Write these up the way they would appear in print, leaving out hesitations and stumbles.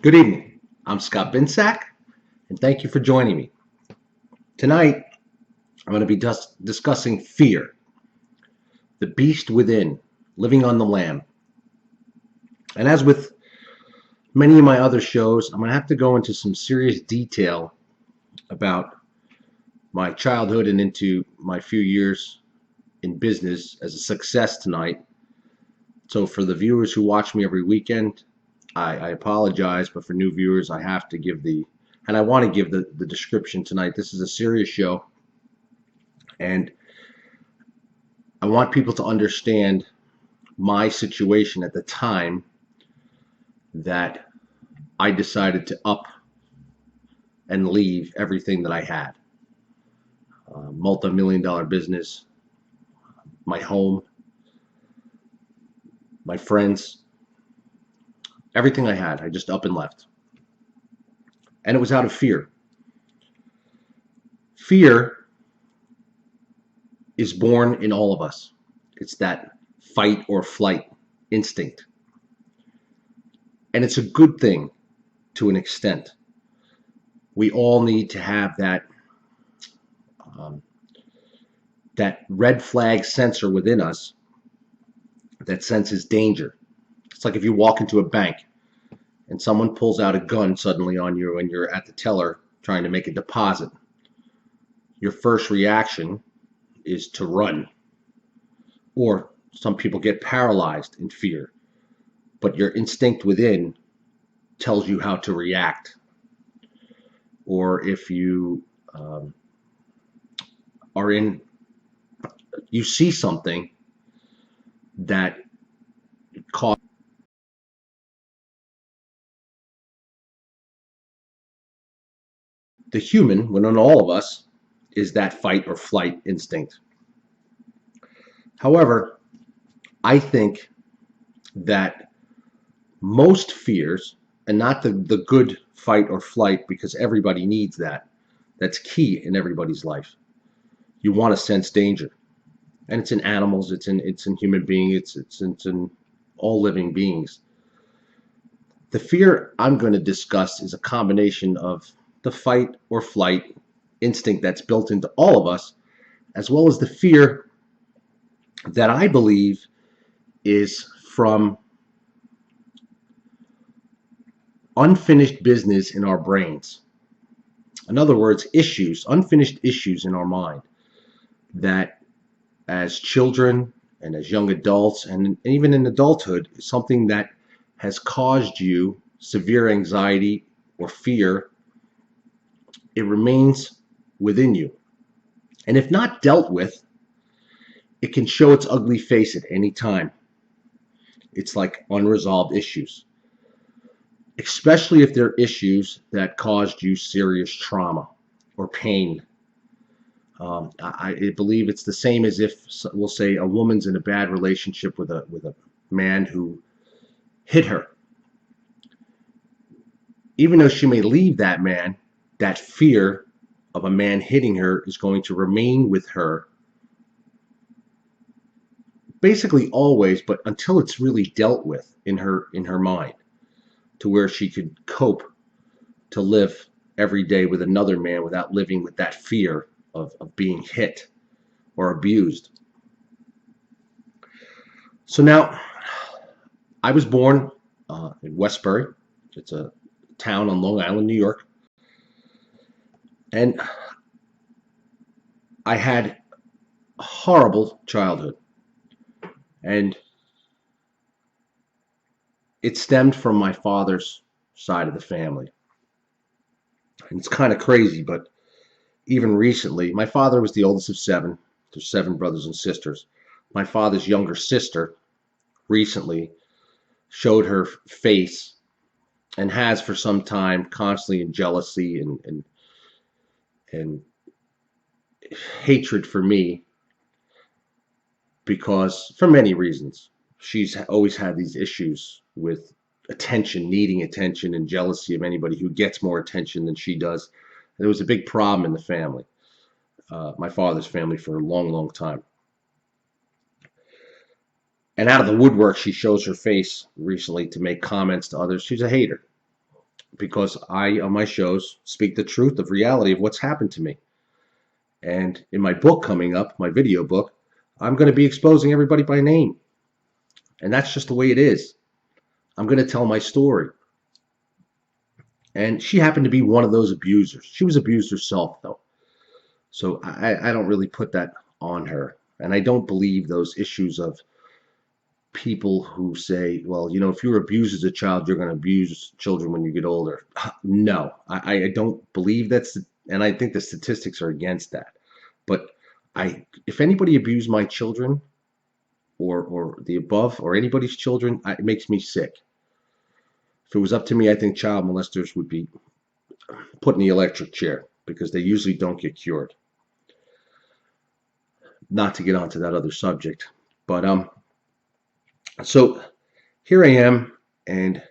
Good evening. I'm Scott Binsack, and thank you for joining me. Tonight, I'm going to be discussing fear, the beast within, living on the lam. And as with many of my other shows, I'm going to have to go into some serious detail about my childhood and into my few years in business as a success tonight. So for the viewers who watch me every weekend, I apologize, but for new viewers, I have to give and I want to give the description tonight. This is a serious show, and I want people to understand my situation at the time that I decided to up and leave everything that I had. Multi-million-dollar business, my home, my friends, everything I had, I just up and left. And it was out of fear. Fear is born in all of us. It's that fight or flight instinct. And it's a good thing to an extent. We all need to have that red flag sensor within us that senses danger. It's like if you walk into a bank and someone pulls out a gun suddenly on you and you're at the teller trying to make a deposit. Your first reaction is to run. Or some people get paralyzed in fear. But your instinct within tells you how to react. Or if you you see something that causes the human, within all of us, is that fight or flight instinct. However, I think that most fears, and not the good fight or flight, because everybody needs that. That's key in everybody's life. You want to sense danger. And it's in animals, it's in human beings, it's in all living beings. The fear I'm going to discuss is a combination of the fight or flight instinct that's built into all of us, as well as the fear that I believe is from unfinished business in our brains. In other words, unfinished issues in our mind that as children and as young adults and even in adulthood is something that has caused you severe anxiety or fear. It remains within you. And if not dealt with, it can show its ugly face at any time. It's like unresolved issues, especially if they're issues that caused you serious trauma or pain. I believe it's the same as if, we'll say, a woman's in a bad relationship with a man who hit her. Even though she may leave that man, that fear of a man hitting her is going to remain with her basically always, but until it's really dealt with in her mind, to where she could cope to live every day with another man without living with that fear of being hit or abused. So now, I was born in Westbury. It's a town on Long Island, New York. And I had a horrible childhood. And it stemmed from my father's side of the family. And it's kind of crazy, but even recently, my father was the oldest of seven. There's seven brothers and sisters. My father's younger sister recently showed her face and has for some time constantly in jealousy and hatred for me, because for many reasons. She's always had these issues with attention, needing attention, and jealousy of anybody who gets more attention than she does. And it was a big problem in the family, my father's family, for a long, long time. And out of the woodwork, she shows her face recently to make comments to others. She's a hater. because I, on my shows, speak the truth of reality of what's happened to me. And in my book coming up, my video book, I'm going to be exposing everybody by name. And that's just the way it is. I'm going to tell my story. And she happened to be one of those abusers. She was abused herself, though. So I don't really put that on her. And I don't believe those issues of people who say, well, you know, if you were abused as a child, you're going to abuse children when you get older. No, I don't believe that's, and I think the statistics are against that. But if anybody abused my children or the above or anybody's children, it makes me sick. If it was up to me, I think child molesters would be put in the electric chair because they usually don't get cured. Not to get onto that other subject, but so here I am, and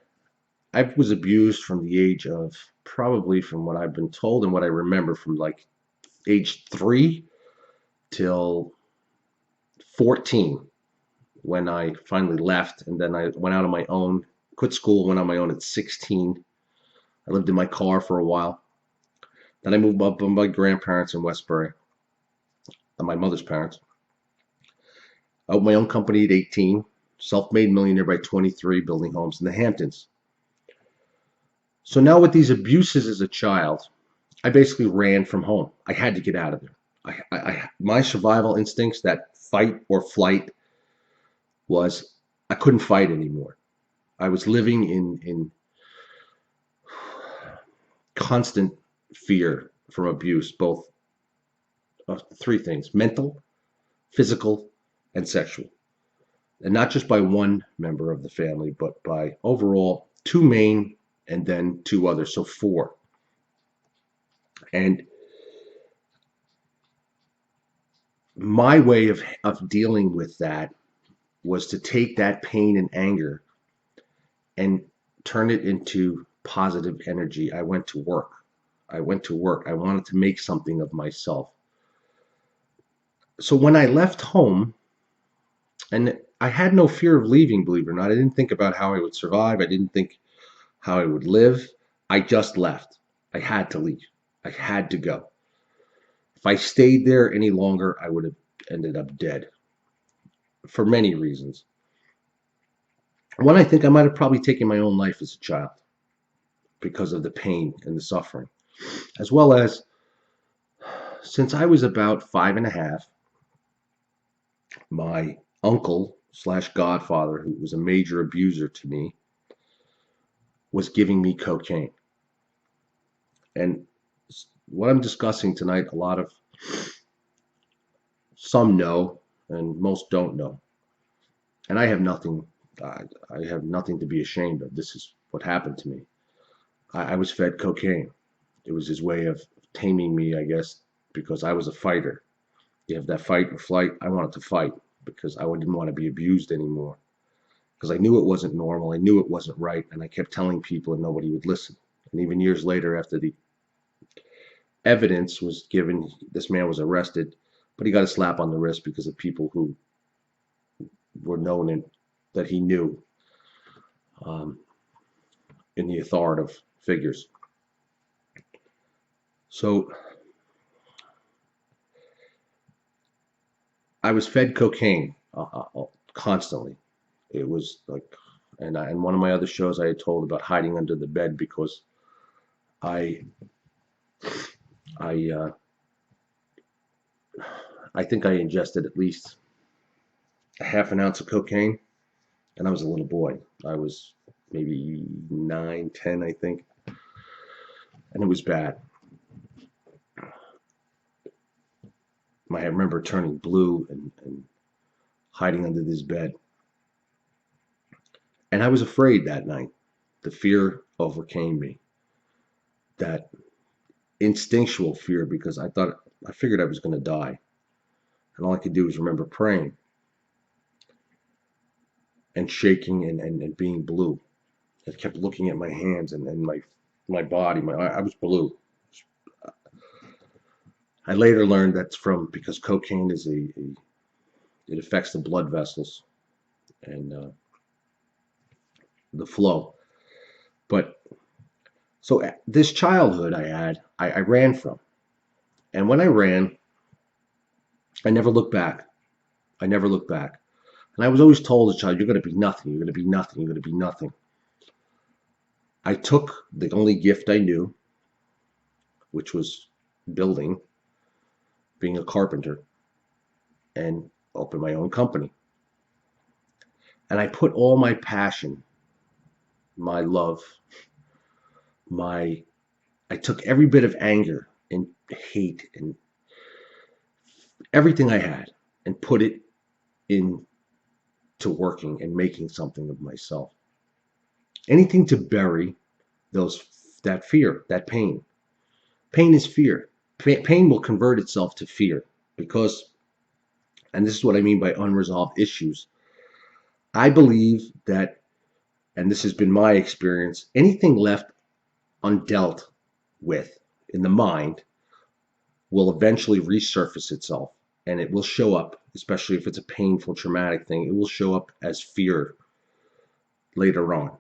I was abused from the age of, probably from what I've been told and what I remember, from like age 3 till 14, when I finally left, and then I went out on my own, quit school, went on my own at 16. I lived in my car for a while. Then I moved up with my grandparents in Westbury, and my mother's parents. I opened my own company at 18, self-made millionaire by 23, building homes in the Hamptons. So now with these abuses as a child, I basically ran from home. I had to get out of there. My survival instincts, that fight or flight, was I couldn't fight anymore. I was living in constant fear from abuse, both three things: mental, physical, and sexual. And not just by one member of the family, but by overall two main and then two others, so four. And my way of dealing with that was to take that pain and anger and turn it into positive energy. I went to work. I wanted to make something of myself. So when I left home, and I had no fear of leaving, believe it or not, I didn't think about how I would survive. I didn't think how I would live. I just left. I had to leave. I had to go. If I stayed there any longer, I would have ended up dead for many reasons. One, I think I might have probably taken my own life as a child because of the pain and the suffering, as well as since I was about 5 and a half, my uncle slash godfather, who was a major abuser to me, was giving me cocaine. And what I'm discussing tonight, a lot of some know and most don't know. And I have nothing. I have nothing to be ashamed of. This is what happened to me. I was fed cocaine. It was his way of taming me, I guess, because I was a fighter. You have that fight or flight. I wanted to fight because I didn't want to be abused anymore. Because I knew it wasn't normal. I knew it wasn't right. And I kept telling people and nobody would listen. And even years later, after the evidence was given, this man was arrested, but he got a slap on the wrist because of people who were known and that he knew in the authoritative figures. So I was fed cocaine constantly. It was like, and one of my other shows I had told about hiding under the bed because I I think I ingested at least a half an ounce of cocaine, and I was a little boy. I was maybe 9, 10, I think, and it was bad. I remember turning blue and hiding under this bed. And I was afraid that night. The fear overcame me. That instinctual fear, because I figured I was going to die. And all I could do was remember praying and shaking and being blue. I kept looking at my hands and my body. I was blue. I later learned that's because cocaine is it affects the blood vessels and the flow. But So this childhood I had, I ran from. And when I ran, I never looked back. I never looked back. And I was always told as a child, you're going to be nothing. You're going to be nothing. You're going to be nothing. I took the only gift I knew, which was building, being a carpenter, and opened my own company. And I put all my passion, my love, my I took every bit of anger and hate and everything I had and put it into working and making something of myself. Anything to bury those that fear, that pain. Pain is fear. Pain will convert itself to fear because, and this is what I mean by unresolved issues. I believe that, and this has been my experience, anything left undealt with in the mind will eventually resurface itself, and it will show up, especially if it's a painful, traumatic thing, it will show up as fear later on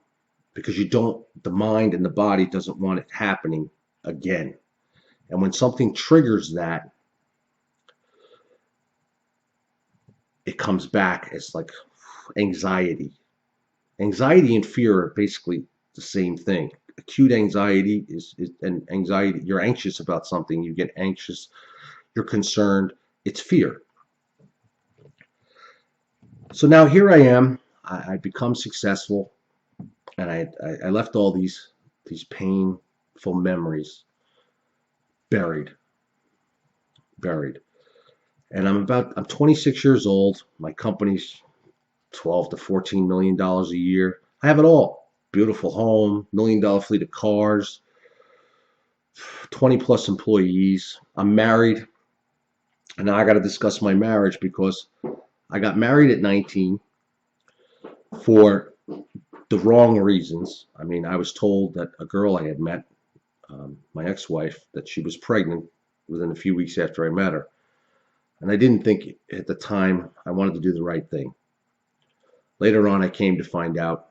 because the mind and the body doesn't want it happening again. And when something triggers that, it comes back as like anxiety. Anxiety and fear are basically the same thing. Acute anxiety is an anxiety. You're anxious about something. You get anxious. You're concerned. It's fear. So now here I am. I become successful, and I left all these painful memories buried, buried. And I'm 26 years old. My company's 12 to 14 million dollars a year. I have it all. Beautiful home, $1 million fleet of cars, 20 plus employees. I'm married, and now I got to discuss my marriage because I got married at 19 for the wrong reasons. I mean, I was told that a girl I had met, my ex-wife, that she was pregnant within a few weeks after I met her. And I didn't think at the time I wanted to do the right thing. Later on, I came to find out,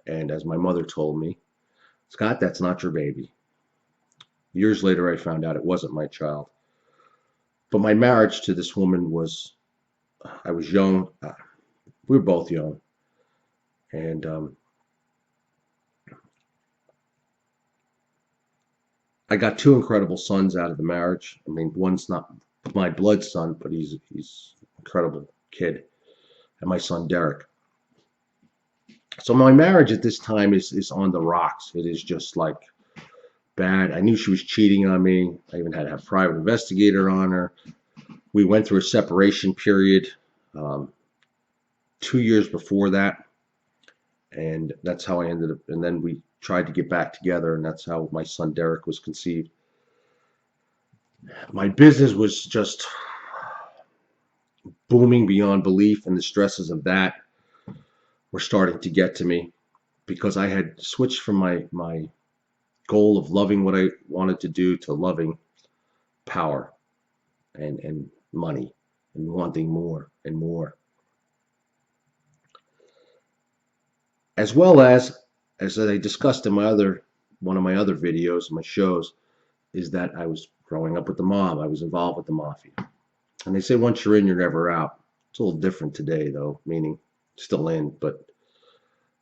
and as my mother told me, Scott, that's not your baby. Years later, I found out it wasn't my child. But my marriage to this woman was, I was young. We were both young. And I got two incredible sons out of the marriage. I mean, one's not my blood son, but he's an incredible kid. And my son, Derek. So my marriage at this time is on the rocks. It is just like bad. I knew she was cheating on me. I even had to have a private investigator on her. We went through a separation period 2 years before that, and that's how I ended up. And then we tried to get back together, and that's how my son Derek was conceived. My business was just booming beyond belief, and the stresses of that were starting to get to me because I had switched from my goal of loving what I wanted to do to loving power and money and wanting more and more. As well as I discussed in one of my other videos, my shows, is that I was growing up with the mob. I was involved with the mafia. And they say once you're in, you're never out. It's a little different today, though, meaning still in, but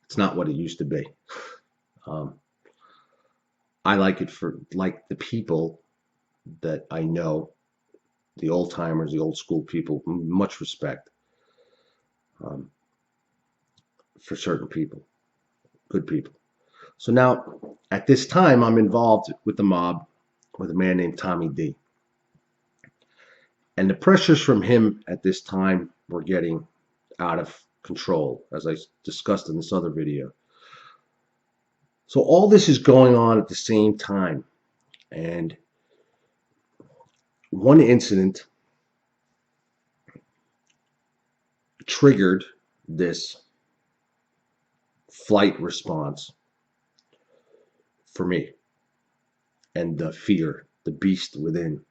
it's not what it used to be. Um, I like it for like the people that I know, the old timers, the old school people, much respect um, for certain people, good people. So now at this time, I'm involved with the mob with a man named Tommy D. And the pressures from him at this time were getting out of control, as I discussed in this other video. So all this is going on at the same time. And one incident triggered this flight response for me and the fear, the beast within.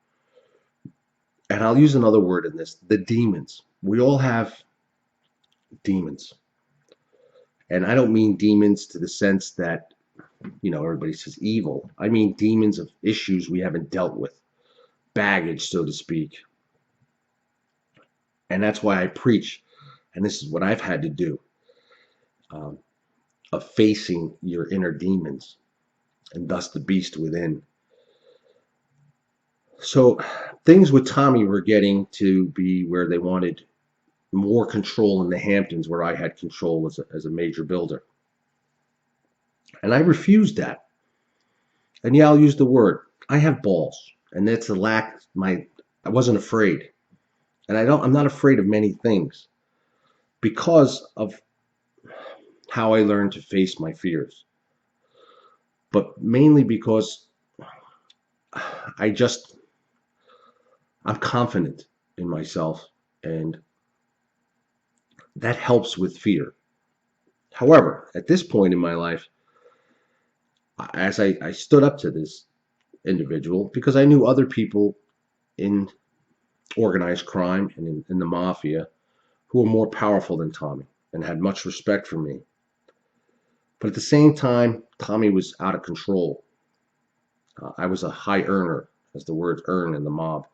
And I'll use another word in this, the demons. We all have demons. And I don't mean demons to the sense that everybody says evil. I mean demons of issues we haven't dealt with, baggage, so to speak. And that's why I preach. And this is what I've had to do, um, of facing your inner demons and thus the beast within. So things with Tommy were getting to be where they wanted more control in the Hamptons, where I had control as a major builder. And I refused that. And yeah, I'll use the word. I have balls. And that's a lack. I wasn't afraid. And I'm not afraid of many things because of how I learned to face my fears. But mainly because I just, I'm confident in myself, and that helps with fear. However, at this point in my life, as I stood up to this individual, because I knew other people in organized crime and in the mafia who were more powerful than Tommy and had much respect for me. But at the same time, Tommy was out of control. I was a high earner, as the word earn in the mob.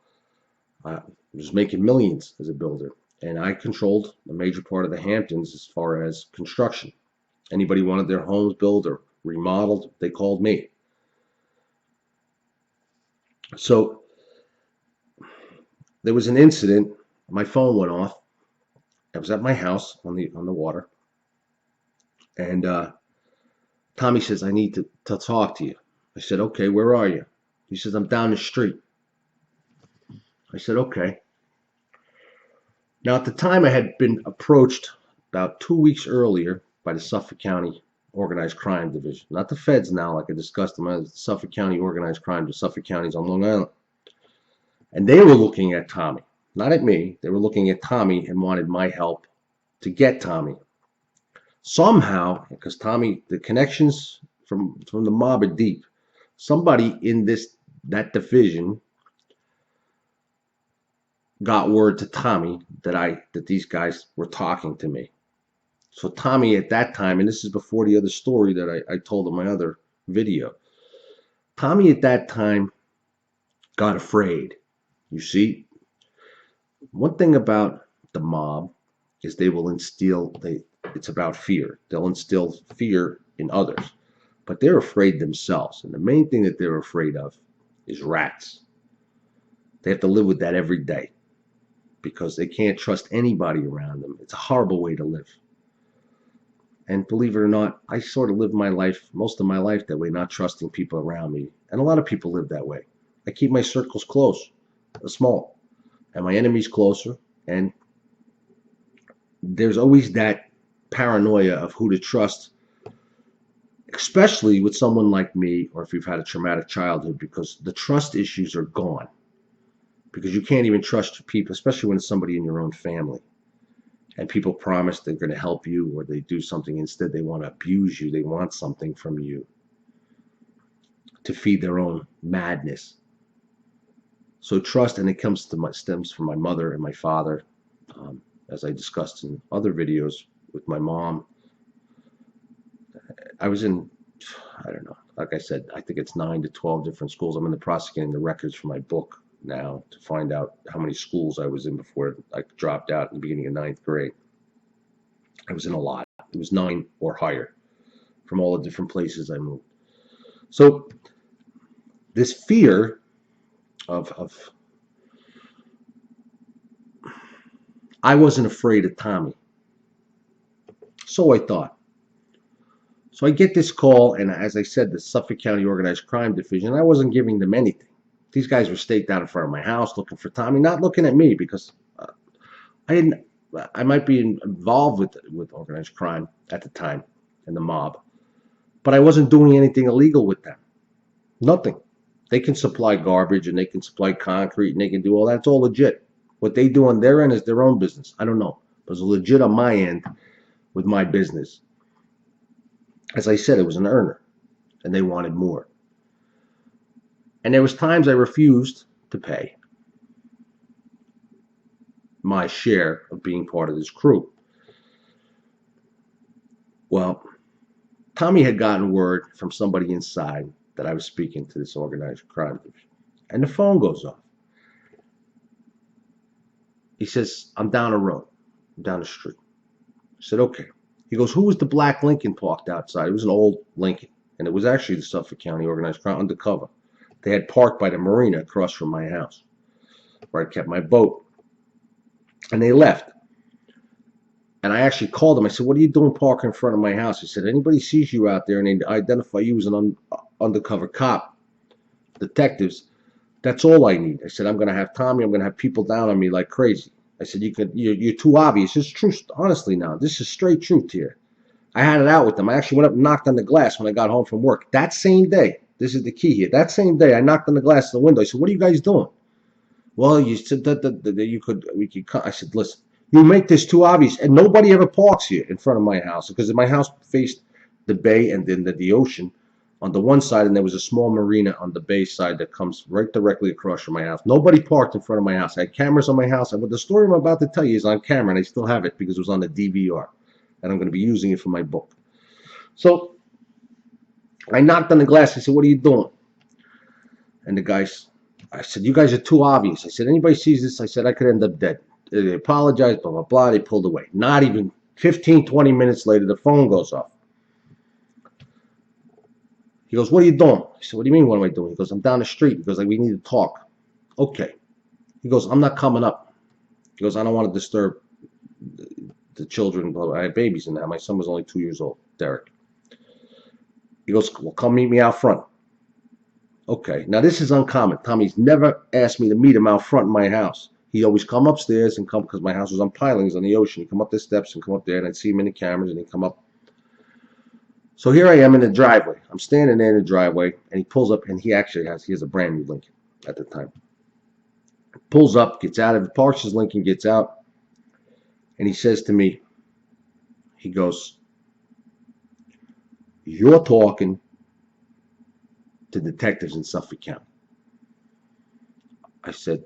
I was making millions as a builder, and I controlled a major part of the Hamptons as far as construction. Anybody wanted their homes built or remodeled, they called me. So there was an incident. My phone went off. I was at my house on the water, and Tommy says, "I need to talk to you." I said, "Okay, where are you?" He says, "I'm down the street." I said, "Okay." Now, at the time, I had been approached about 2 weeks earlier by the Suffolk County Organized Crime Division. Not the feds now, like I discussed them, the Suffolk County Organized Crime, the Suffolk County's on Long Island. And they were looking at Tommy, not at me. They were looking at Tommy and wanted my help to get Tommy. Somehow, because Tommy, the connections from the mob are deep. Somebody in that division got word to Tommy that these guys were talking to me. So Tommy at that time, and this is before the other story that I told in my other video, Tommy at that time got afraid. You see, one thing about the mob is it's about fear. They'll instill fear in others, but they're afraid themselves. And the main thing that they're afraid of is rats. They have to live with that every day because they can't trust anybody around them. It's a horrible way to live. And believe it or not, I sort of live my life, most of my life that way, not trusting people around me. And a lot of people live that way. I keep my circles close, small, and my enemies closer. And there's always that paranoia of who to trust, especially with someone like me, or if you've had a traumatic childhood, because the trust issues are gone. Because you can't even trust people, especially when it's somebody in your own family. And people promise they're going to help you, or they do something instead. They want to abuse you. They want something from you to feed their own madness. So trust, and it stems from my mother and my father, as I discussed in other videos with my mom. I was in, I don't know, like I said, I think it's 9 to 12 different schools. I'm in the process of getting the records for my book now to find out how many schools I was in before I dropped out in the beginning of 9th grade. I was in a lot. It was 9 or higher from all the different places I moved. So this fear of I wasn't afraid of Tommy. So I thought. So I get this call, and as I said, the Suffolk County Organized Crime Division, I wasn't giving them anything. These guys were staked out in front of my house looking for Tommy, not looking at me because I didn't. I might be involved with organized crime at the time and the mob, but I wasn't doing anything illegal with them. Nothing. They can supply garbage and they can supply concrete and they can do all that. It's all legit. What they do on their end is their own business. I don't know. It was legit on my end with my business. As I said, it was an earner, and they wanted more. And there was times I refused to pay my share of being part of this crew. Well, Tommy had gotten word from somebody inside that I was speaking to this organized crime division. And the phone goes off. He says, I'm down the road. I'm down the street. I said, okay. He goes, who was the black Lincoln parked outside? It was an old Lincoln. And it was actually the Suffolk County organized crime undercover. They had parked by the marina across from my house, where I kept my boat. And they left. And I actually called him. I said, what are you doing parking in front of my house? He said, anybody sees you out there and they identify you as an undercover cop, detectives, that's all I need. I said, I'm going to have Tommy. I'm going to have people down on me like crazy. I said, you're too obvious. It's true. Honestly now, this is straight truth here. I had it out with them. I actually went up and knocked on the glass when I got home from work. That same day, this is the key here. That same day, I knocked on the glass of the window. I said, what are you guys doing? Well, you said that we could cut. I said, listen, you make this too obvious, and nobody ever parks here in front of my house because my house faced the bay and then the ocean on the one side, and there was a small marina on the bay side that comes right directly across from my house. Nobody parked in front of my house. I had cameras on my house, and what the story I'm about to tell you is on camera, and I still have it because it was on the DVR, and I'm going to be using it for my book. So I knocked on the glass. I said, what are you doing? And the guys, I said, you guys are too obvious. I said, anybody sees this, I said, I could end up dead. They apologized, blah, blah, blah. They pulled away. Not even 15, 20 minutes later, the phone goes off. He goes, what are you doing? I said, what do you mean, what am I doing? He goes, I'm down the street. He goes, like, we need to talk. Okay. He goes, I'm not coming up. He goes, I don't want to disturb the children. I have babies in there. My son was only 2 years old, Derek. He goes, well, come meet me out front. Okay. Now, this is uncommon. Tommy's never asked me to meet him out front in my house. He'd always come upstairs and come, because my house was on pilings on the ocean. He'd come up the steps and come up there, and I'd see him in the cameras, and he'd come up. So here I am in the driveway. I'm standing there in the driveway, and he pulls up, and he has a brand new Lincoln at the time. Pulls up, gets out of it, parks his Lincoln, gets out, and he says to me, he goes, you're talking to detectives in Suffolk County. I said,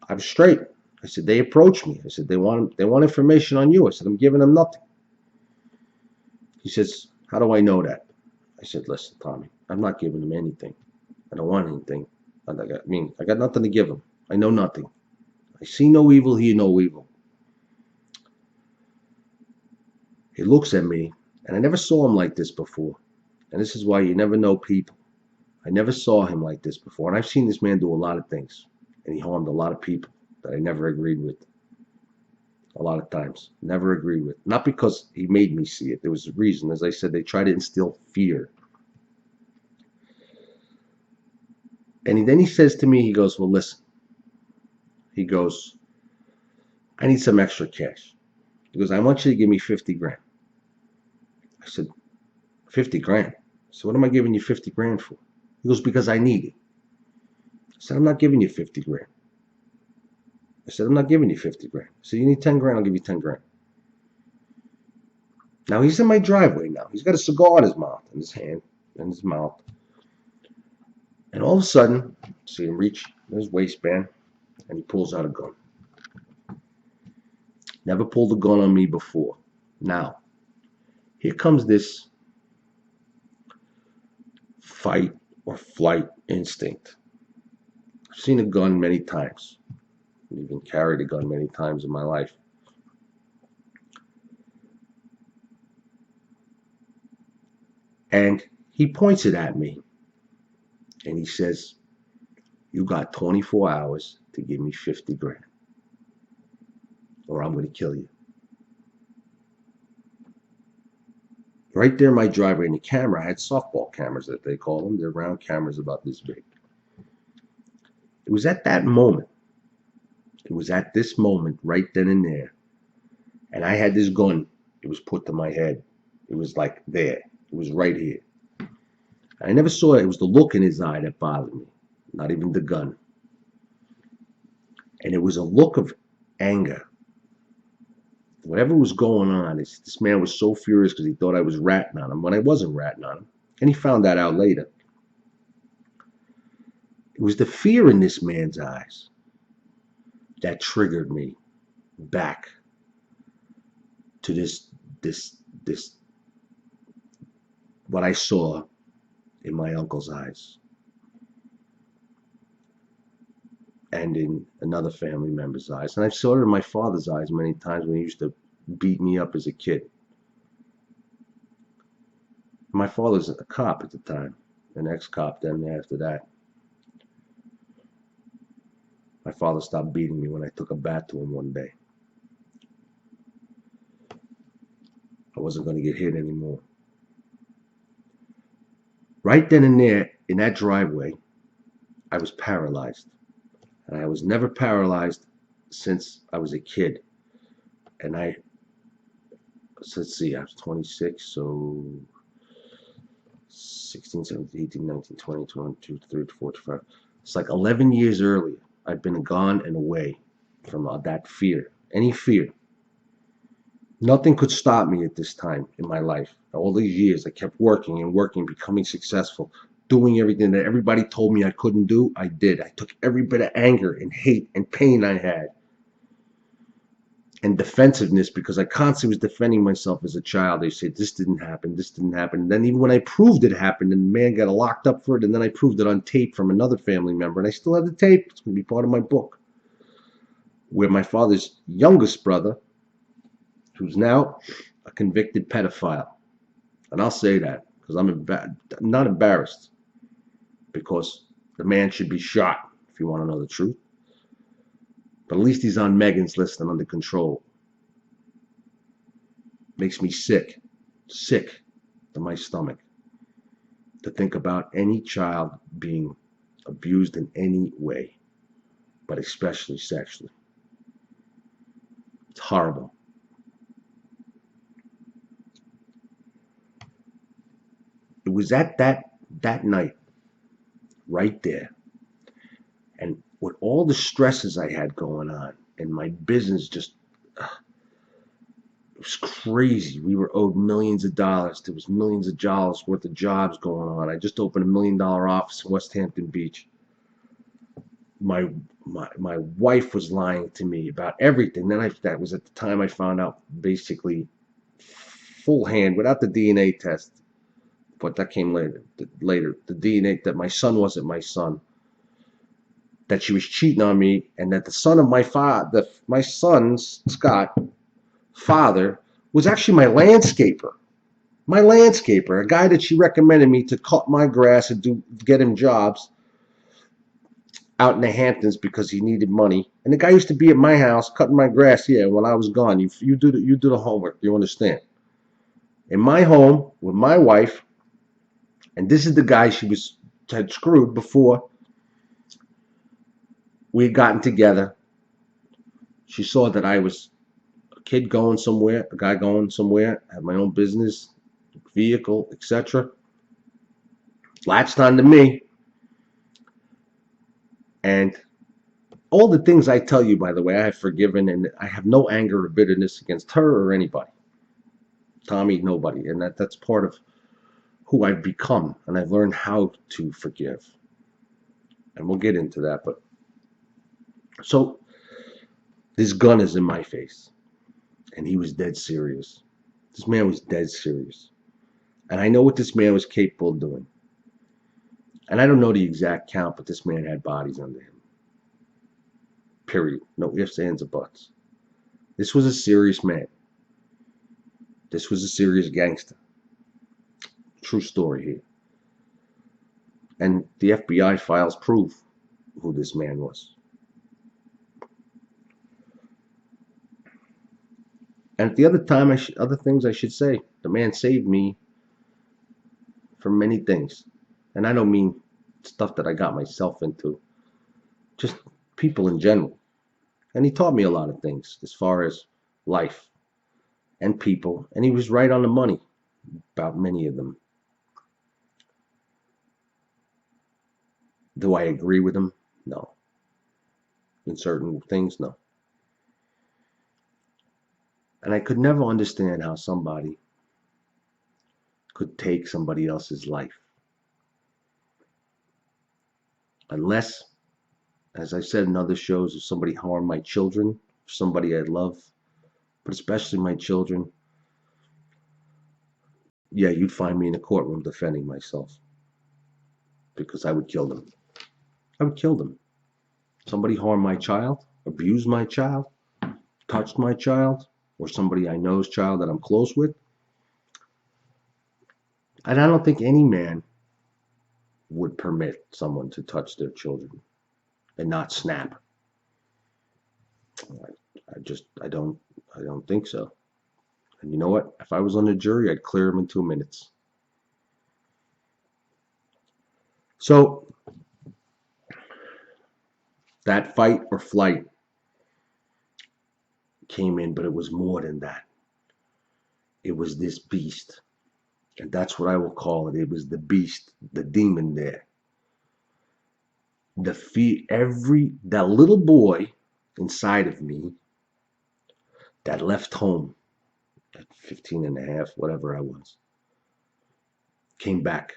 I'm straight. I said, they approached me. I said, they want information on you. I said, I'm giving them nothing. He says, how do I know that? I said, listen, Tommy, I'm not giving them anything. I don't want anything. I got nothing to give them. I know nothing. I see no evil, hear no evil. He looks at me, and I never saw him like this before. And this is why you never know people. I never saw him like this before. And I've seen this man do a lot of things. And he harmed a lot of people that I never agreed with. A lot of times. Never agreed with. Not because he made me see it. There was a reason. As I said, they tried to instill fear. And then he says to me, he goes, well, listen. He goes, I need some extra cash. He goes, I want you to give me 50 grand. I said, 50 grand? So what am I giving you 50 grand for? He goes, because I need it. I said, I'm not giving you 50 grand. I said, I'm not giving you 50 grand. I said, you need 10 grand, I'll give you 10 grand. Now he's in my driveway now. He's got a cigar in his mouth, in his hand, in his mouth. And all of a sudden, see him reach in his waistband, and he pulls out a gun. Never pulled a gun on me before. Now, here comes this fight or flight instinct. I've seen a gun many times. I've even carried a gun many times in my life. And he points it at me. And he says, you got 24 hours to give me 50 grand. Or I'm going to kill you. Right there in my driveway in the camera, I had softball cameras that they call them. They're round cameras about this big. It was at that moment. It was at this moment right then and there. And I had this gun. It was put to my head. It was like there. It was right here. I never saw it. It was the look in his eye that bothered me. Not even the gun. And it was a look of anger. Whatever was going on, this man was so furious because he thought I was ratting on him when I wasn't ratting on him. And he found that out later. It was the fear in this man's eyes that triggered me back to this what I saw in my uncle's eyes and in another family member's eyes. And I saw it in my father's eyes many times when he used to beat me up as a kid. My father's a cop at the time, an ex-cop then after that. My father stopped beating me when I took a bat to him one day. I wasn't going to get hit anymore. Right then and there, in that driveway, I was paralyzed. And I was never paralyzed since I was a kid. And let's see, I was 26, so 16, 17, 18, 19, 20, 22, 23, 24. It's like 11 years earlier, I've been gone and away from that fear, any fear. Nothing could stop me at this time in my life. All these years, I kept working and working, becoming successful, doing everything that everybody told me I couldn't do. I did. I took every bit of anger and hate and pain I had and defensiveness, because I constantly was defending myself as a child. They said, this didn't happen, this didn't happen. And then even when I proved it happened, and the man got locked up for it, and then I proved it on tape from another family member, and I still have the tape. It's going to be part of my book, where my father's youngest brother, who's now a convicted pedophile, and I'll say that because I'm not embarrassed, because the man should be shot if you want to know the truth. But at least he's on Megan's list and under control. Makes me sick to my stomach to think about any child being abused in any way, but especially sexually. It's horrible. It was at that night, right there, and with all the stresses I had going on, and my business just, it was crazy. We were owed millions of dollars. There was millions of dollars worth of jobs going on. I just opened $1 million office in West Hampton Beach. My wife was lying to me about everything. Then that was at the time I found out, basically full hand without the DNA test, but that came later. The DNA, that my son wasn't my son, that she was cheating on me, and that the son of my son's Scott father was actually my landscaper, a guy that she recommended me to cut my grass and get him jobs out in the Hamptons because he needed money. And the guy used to be at my house cutting my grass. Yeah, when I was gone, you do the homework. You understand? In my home with my wife, and this is the guy she had screwed before we had gotten together. She saw that I was a kid going somewhere, a guy going somewhere, had my own business, vehicle, etc. Latched on to me. And all the things I tell you, by the way, I have forgiven, and I have no anger or bitterness against her or anybody. Tommy, nobody. And that's part of who I've become, and I've learned how to forgive. And we'll get into that. But so this gun is in my face, and he was dead serious. This man was dead serious. And I know what this man was capable of doing. And I don't know the exact count, but this man had bodies under him. Period. No ifs, ands, or buts. This was a serious man. This was a serious gangster. True story here. And the FBI files prove who this man was. And at the other things I should say, the man saved me from many things. And I don't mean stuff that I got myself into, just people in general. And he taught me a lot of things as far as life and people. And he was right on the money about many of them. Do I agree with him? No. In certain things, no. And I could never understand how somebody could take somebody else's life. Unless, as I said in other shows, if somebody harmed my children, somebody I love, but especially my children, yeah, you'd find me in a courtroom defending myself because I would kill them. I would kill them. Somebody harmed my child, abused my child, touched my child, or somebody I know's child that I'm close with. And I don't think any man would permit someone to touch their children and not snap. I don't think so. And you know what? If I was on the jury, I'd clear them in 2 minutes. So that fight or flight came in, but it was more than that. It was this beast. And that's what I will call it. It was the beast, the demon there. The fear, that little boy inside of me that left home at 15 and a half, whatever I was, came back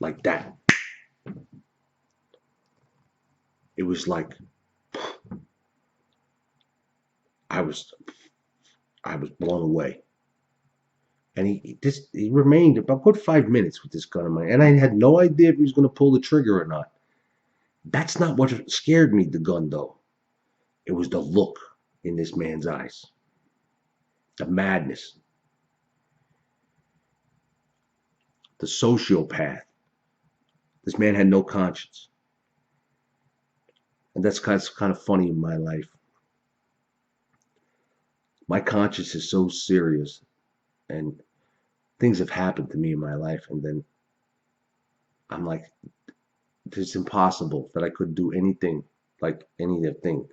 like that. It was like I was blown away. And he remained about good 5 minutes with this gun in my hand. And I had no idea if he was going to pull the trigger or not. That's not what scared me, the gun, though. It was the look in this man's eyes, the madness, the sociopath. This man had no conscience. And that's kind of funny in my life. My conscience is so serious, and things have happened to me in my life, and then I'm like, it's impossible that I could do anything like any other thing.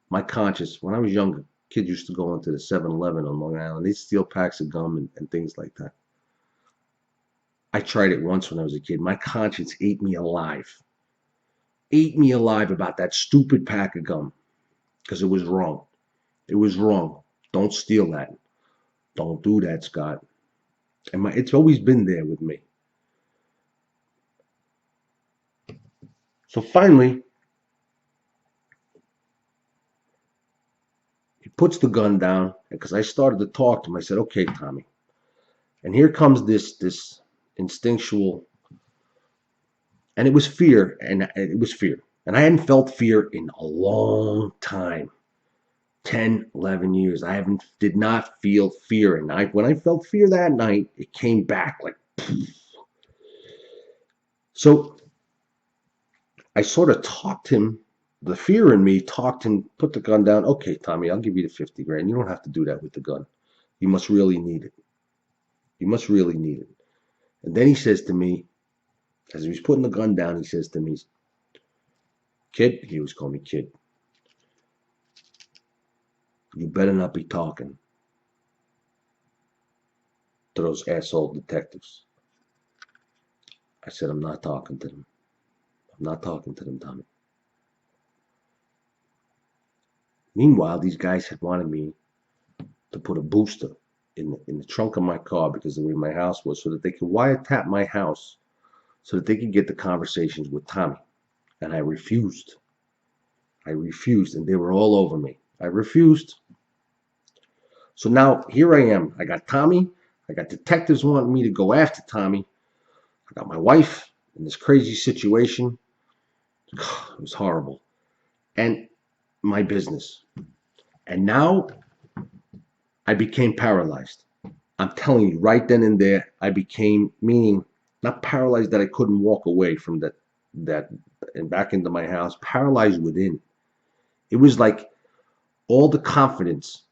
My conscience, when I was younger, kids used to go into the 7-Eleven on Long Island. They'd steal packs of gum and things like that. I tried it once when I was a kid. My conscience ate me alive. Ate me alive about that stupid pack of gum because it was wrong. It was wrong. Don't steal that. Don't do that, Scott. And it's always been there with me. So finally, he puts the gun down, because I started to talk to him. I said, "Okay, Tommy." And here comes this instinctual, and it was fear, and it was fear. And I hadn't felt fear in a long time. 10, 11 years. Did not feel fear. And when I felt fear that night, it came back like poof. So I sort of talked him, the fear in me talked him, put the gun down. "Okay, Tommy, I'll give you the 50 grand. You don't have to do that with the gun. You must really need it. You must really need it." And then he says to me, as he was putting the gun down, he says to me, "Kid," he always called me kid, "you better not be talking to those asshole detectives." I said, "I'm not talking to them. I'm not talking to them, Tommy." Meanwhile, these guys had wanted me to put a booster in the trunk of my car, because the way my house was, so that they could wiretap my house, so that they could get the conversations with Tommy. And I refused. I refused, and they were all over me. I refused. So now here I am. I got Tommy. I got detectives wanting me to go after Tommy. I got my wife in this crazy situation. It was horrible. And my business. And now I became paralyzed. I'm telling you, right then and there, I became, meaning not paralyzed that I couldn't walk away from that and back into my house, paralyzed within. It was like all the confidence,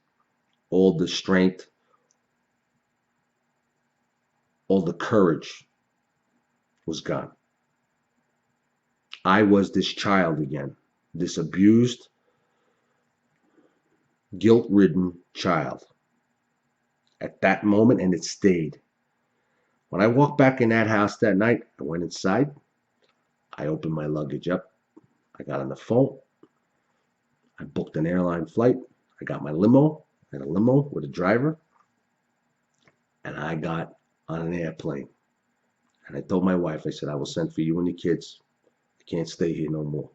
all the strength, all the courage was gone. I was this child again, this abused, guilt-ridden child at that moment, and it stayed. When I walked back in that house that night, I went inside. I opened my luggage up. I got on the phone. I booked an airline flight. I got my limo. I had a limo with a driver. And I got on an airplane. And I told my wife, I said, "I will send for you and the kids. I can't stay here no more."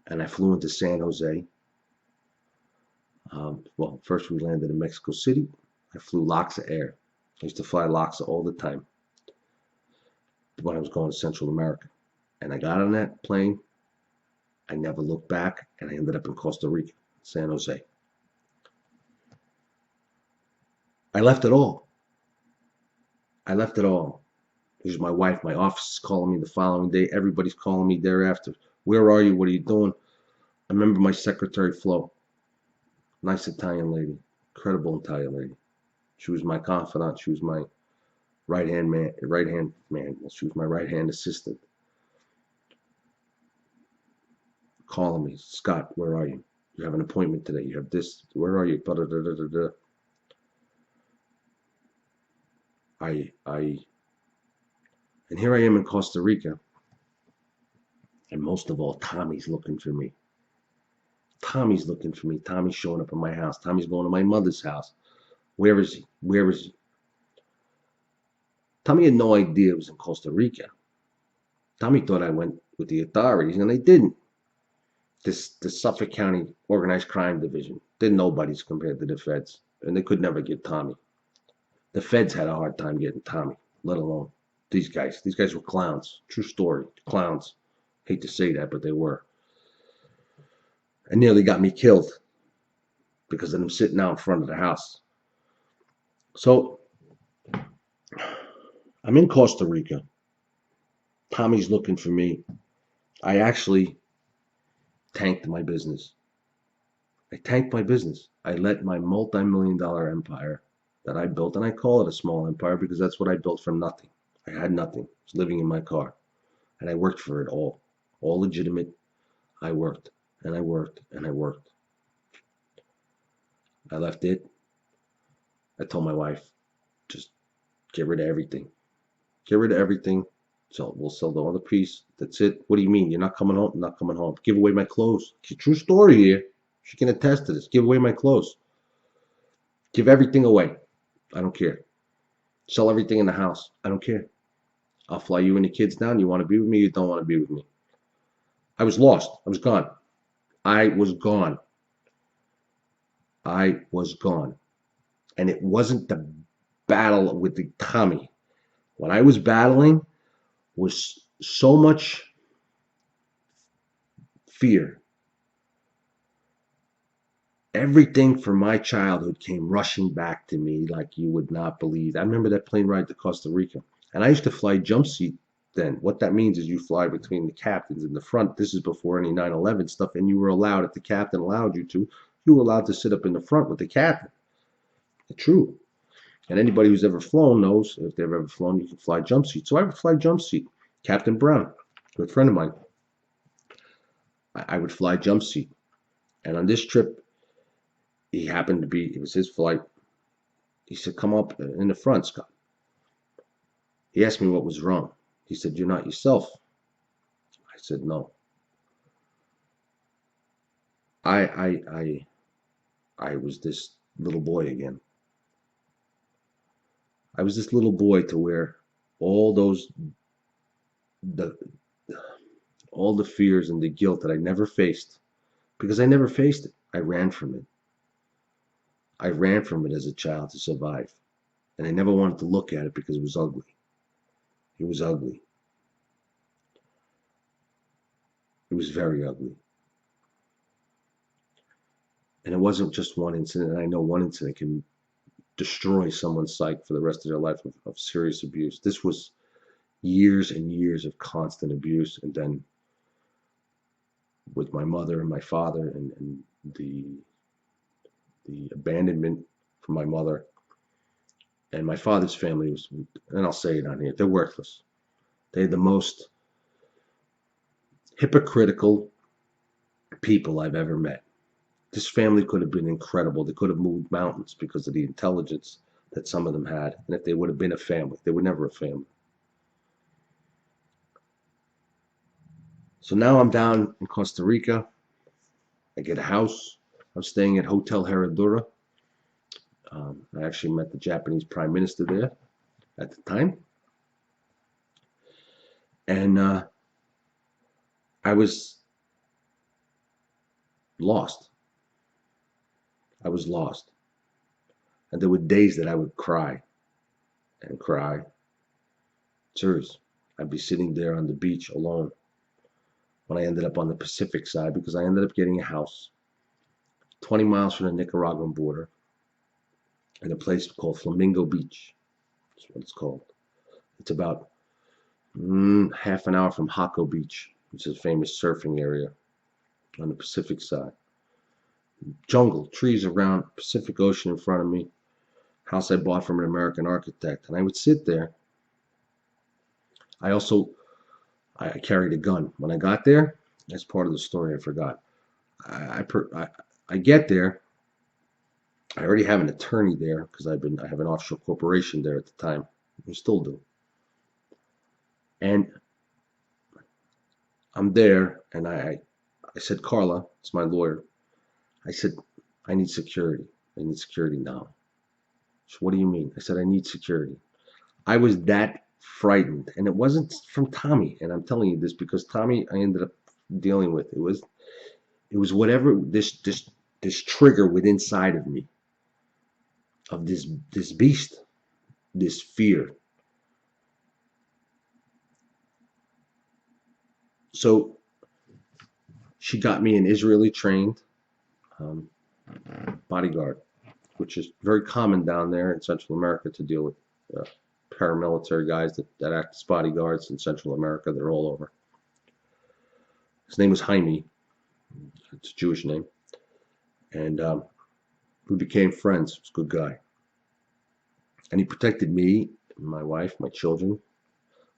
And I flew into San Jose. Well, first we landed in Mexico City. I flew lots of air. I used to fly lots all the time when I was going to Central America. And I got on that plane. I never looked back, and I ended up in Costa Rica, San Jose. I left it all. I left it all. Here's my wife. My office is calling me the following day. Everybody's calling me thereafter. Where are you? What are you doing? I remember my secretary, Flo. Nice Italian lady. Incredible Italian lady. She was my confidant. She was my right hand man. She was my right hand assistant. Calling me, Scott, where are you? You have an appointment today. You have this. Where are you? And here I am in Costa Rica. And most of all, Tommy's looking for me. Tommy's looking for me. Tommy's showing up at my house. Tommy's going to my mother's house. Where is he? Where is he? Tommy had no idea it was in Costa Rica. Tommy thought I went with the authorities, and they didn't. The Suffolk County Organized Crime Division. They're nobodies compared to the feds, and they could never get Tommy. The feds had a hard time getting Tommy, let alone these guys. These guys were clowns. True story. Clowns. Hate to say that, but they were. And nearly got me killed because of them sitting out in front of the house. So I'm in Costa Rica. Tommy's looking for me. I actually tanked my business. I tanked my business. I let my multi-million-dollar empire that I built, and I call it a small empire because that's what I built from nothing. I had nothing. I was living in my car, and I worked for it all legitimate. I worked, and I worked, and I worked. I left it. I told my wife, just get rid of everything. Get rid of everything. So we'll sell the other piece. That's it. What do you mean? You're not coming home? I'm not coming home. Give away my clothes. It's a true story here. She can attest to this. Give away my clothes. Give everything away. I don't care. Sell everything in the house. I don't care. I'll fly you and the kids down. You want to be with me? You don't want to be with me. I was lost. I was gone. I was gone. I was gone. And it wasn't the battle with the Tommy. What I was battling was so much fear. Everything from my childhood came rushing back to me like you would not believe. I remember that plane ride to Costa Rica. And I used to fly jump seat then. What that means is you fly between the captains in the front. This is before any 9/11 stuff. And you were allowed, if the captain allowed you to, you were allowed to sit up in the front with the captain. It's true. And anybody who's ever flown knows, if they've ever flown, you can fly jump seat. So I would fly jump seat. Captain Brown, a good friend of mine, I would fly jump seat. And on this trip, he happened to be, it was his flight. He said, come up in the front, Scott. He asked me what was wrong. He said, you're not yourself. I said, no. I was this little boy again. I was this little boy to where all the all the fears and the guilt that I never faced, because I never faced it. I ran from it. I ran from it as a child to survive. And I never wanted to look at it because it was ugly. It was ugly. It was very ugly. And it wasn't just one incident. And I know one incident can destroy someone's psyche for the rest of their life of serious abuse. This was years and years of constant abuse. And then with my mother and my father and the abandonment from my mother and my father's family was, and I'll say it on here, they're worthless. They're the most hypocritical people I've ever met. This family could have been incredible. They could have moved mountains because of the intelligence that some of them had. And if they would have been a family, they were never a family. So now I'm down in Costa Rica. I get a house. I'm staying at Hotel Herradura. I actually met the Japanese Prime Minister there at the time. And I was lost. I was lost. And there were days that I would cry and cry. Serious. I'd be sitting there on the beach alone when I ended up on the Pacific side because I ended up getting a house 20 miles from the Nicaraguan border in a place called Flamingo Beach. That's what it's called. It's about half an hour from Hako Beach, which is a famous surfing area on the Pacific side. Jungle, trees around, Pacific Ocean in front of me. House I bought from an American architect. And I would sit there. I carried a gun. When I got there, that's part of the story I forgot. I get there. I already have an attorney there because I have an offshore corporation there at the time. I still do. And I'm there, and I said, Carla, it's my lawyer. I said, I need security. I need security now. She said, what do you mean? I said, I need security. I was that frightened, and it wasn't from Tommy. And I'm telling you this because Tommy, I ended up dealing with. It was whatever this trigger within inside of me of this beast, this fear. So she got me an Israeli trained bodyguard, which is very common down there in Central America to deal with paramilitary guys that act as bodyguards in Central America. They're all over. His name was Jaime. It's a Jewish name. And we became friends. He was a good guy. And he protected me, my wife, my children,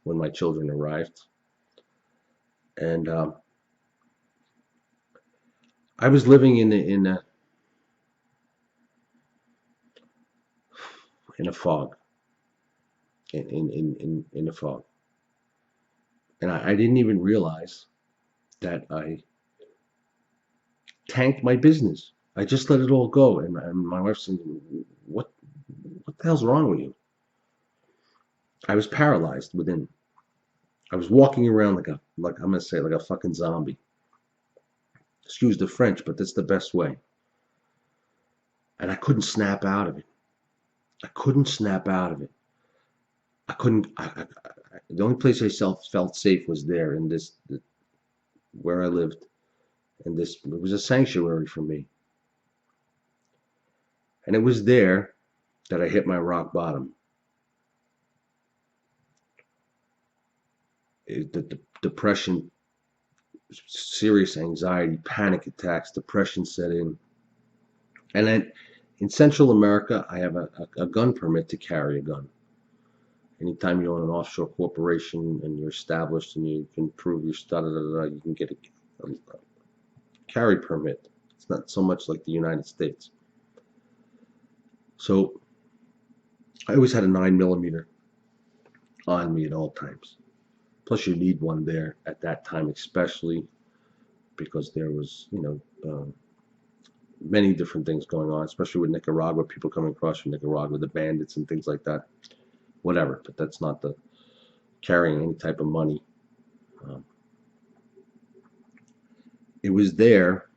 when my children arrived. And I was living in a fog. In a fog. And I didn't even realize that I tanked my business. I just let it all go. And my wife said, what the hell's wrong with you? I was paralyzed within. I was walking around like I'm gonna say, like a fucking zombie. Excuse the French, but that's the best way. And I couldn't snap out of it. I couldn't snap out of it. I couldn't. The only place I felt safe was there in where I lived, and it was a sanctuary for me. And it was there that I hit my rock bottom. The depression, serious anxiety, panic attacks, depression set in. And then in Central America, I have a gun permit to carry a gun. Anytime you own an offshore corporation and you're established and you can prove your you can get a carry permit. It's not so much like the United States. So I always had a 9mm on me at all times. Plus, you need one there at that time, especially because there was, many different things going on, especially with Nicaragua, people coming across from Nicaragua, the bandits and things like that. Whatever, but that's not the carrying any type of money. It was there,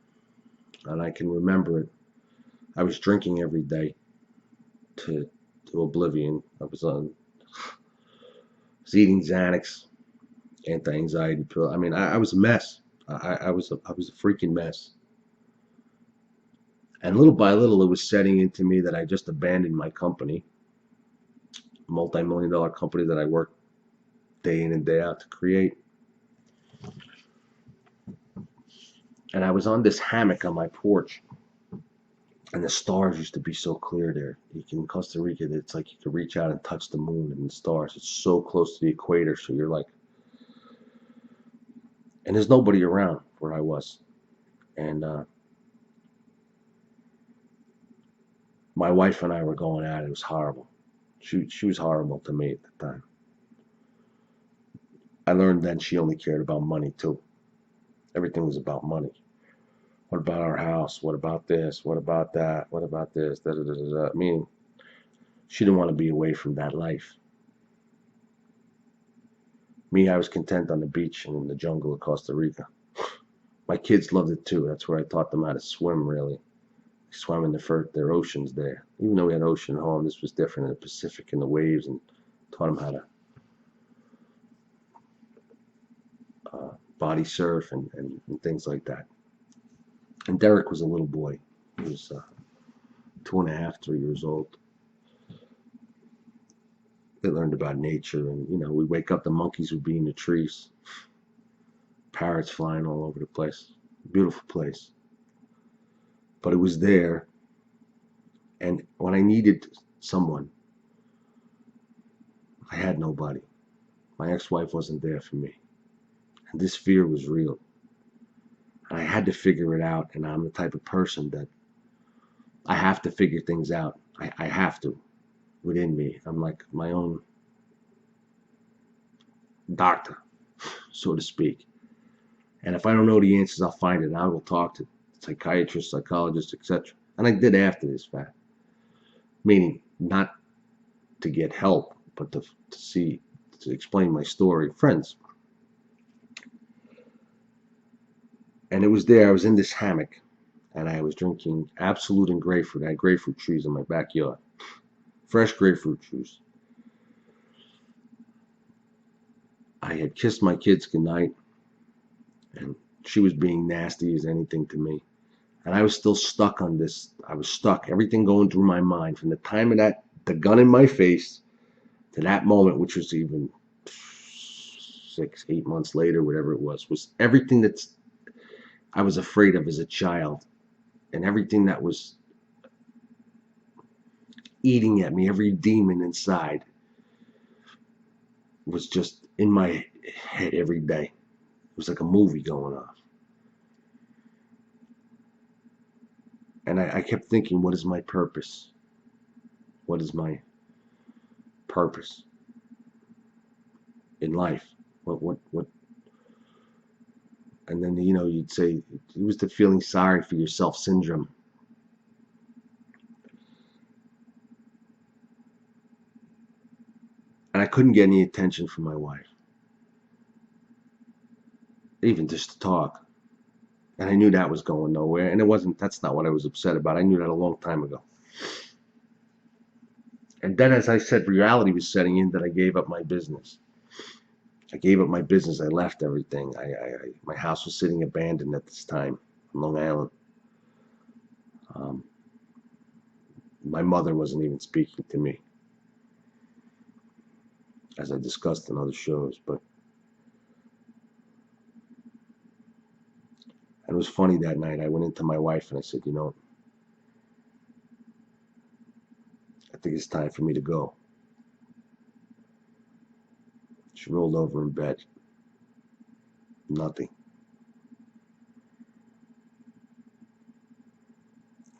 and I can remember it. I was drinking every day to oblivion. I was eating Xanax, anti-anxiety pill. I mean, I was a mess. I was a freaking mess. And little by little, it was setting into me that I just abandoned my company, multi-million-dollar company that I worked day in and day out to create. And I was on this hammock on my porch, and the stars used to be so clear there. In Costa Rica, it's like you could reach out and touch the moon and the stars. It's so close to the equator, so you're like, and there's nobody around where I was. And my wife and I were going at it. It was horrible. She was horrible to me at the time. I learned then she only cared about money too. Everything was about money. What about our house? What about this? What about that? What about this? Da, da, da, da, da. Meaning, she didn't want to be away from that life. Me, I was content on the beach and in the jungle of Costa Rica. My kids loved it too. That's where I taught them how to swim, really. swam in their oceans there. Even though we had ocean at home, this was different in the Pacific and the waves, and taught him how to body surf and things like that. And Derek was a little boy. He was 2.5, 3 years old. They learned about nature, and we'd wake up, the monkeys would be in the trees, parrots flying all over the place. Beautiful place. But it was there, and when I needed someone, I had nobody. My ex-wife wasn't there for me, and this fear was real. And I had to figure it out, and I'm the type of person that I have to figure things out. I have to, within me. I'm like my own doctor, so to speak. And if I don't know the answers, I'll find it. And I will talk to psychiatrists, psychologists, etc. And I did after this fact. Meaning not to get help, but to explain my story. Friends. And it was there. I was in this hammock, and I was drinking Absolute and grapefruit. I had grapefruit trees in my backyard. Fresh grapefruit juice. I had kissed my kids goodnight, and she was being nasty as anything to me. And I was still stuck on this. I was stuck. Everything going through my mind from the time of the gun in my face, to that moment, which was even 6, 8 months later, whatever it was everything I was afraid of as a child, and everything that was eating at me, every demon inside, was just in my head every day. It was like a movie going on. And I kept thinking, what is my purpose? What is my purpose in life? What? And then, you'd say, it was the feeling sorry for yourself syndrome. And I couldn't get any attention from my wife, even just to talk. And I knew that was going nowhere. And that's not what I was upset about. I knew that a long time ago. And then, as I said, reality was setting in that I gave up my business. I gave up my business. I left everything. My house was sitting abandoned at this time in Long Island. My mother wasn't even speaking to me, as I discussed in other shows. But it was funny that night. I went into my wife and I said, I think it's time for me to go. She rolled over in bed. Nothing.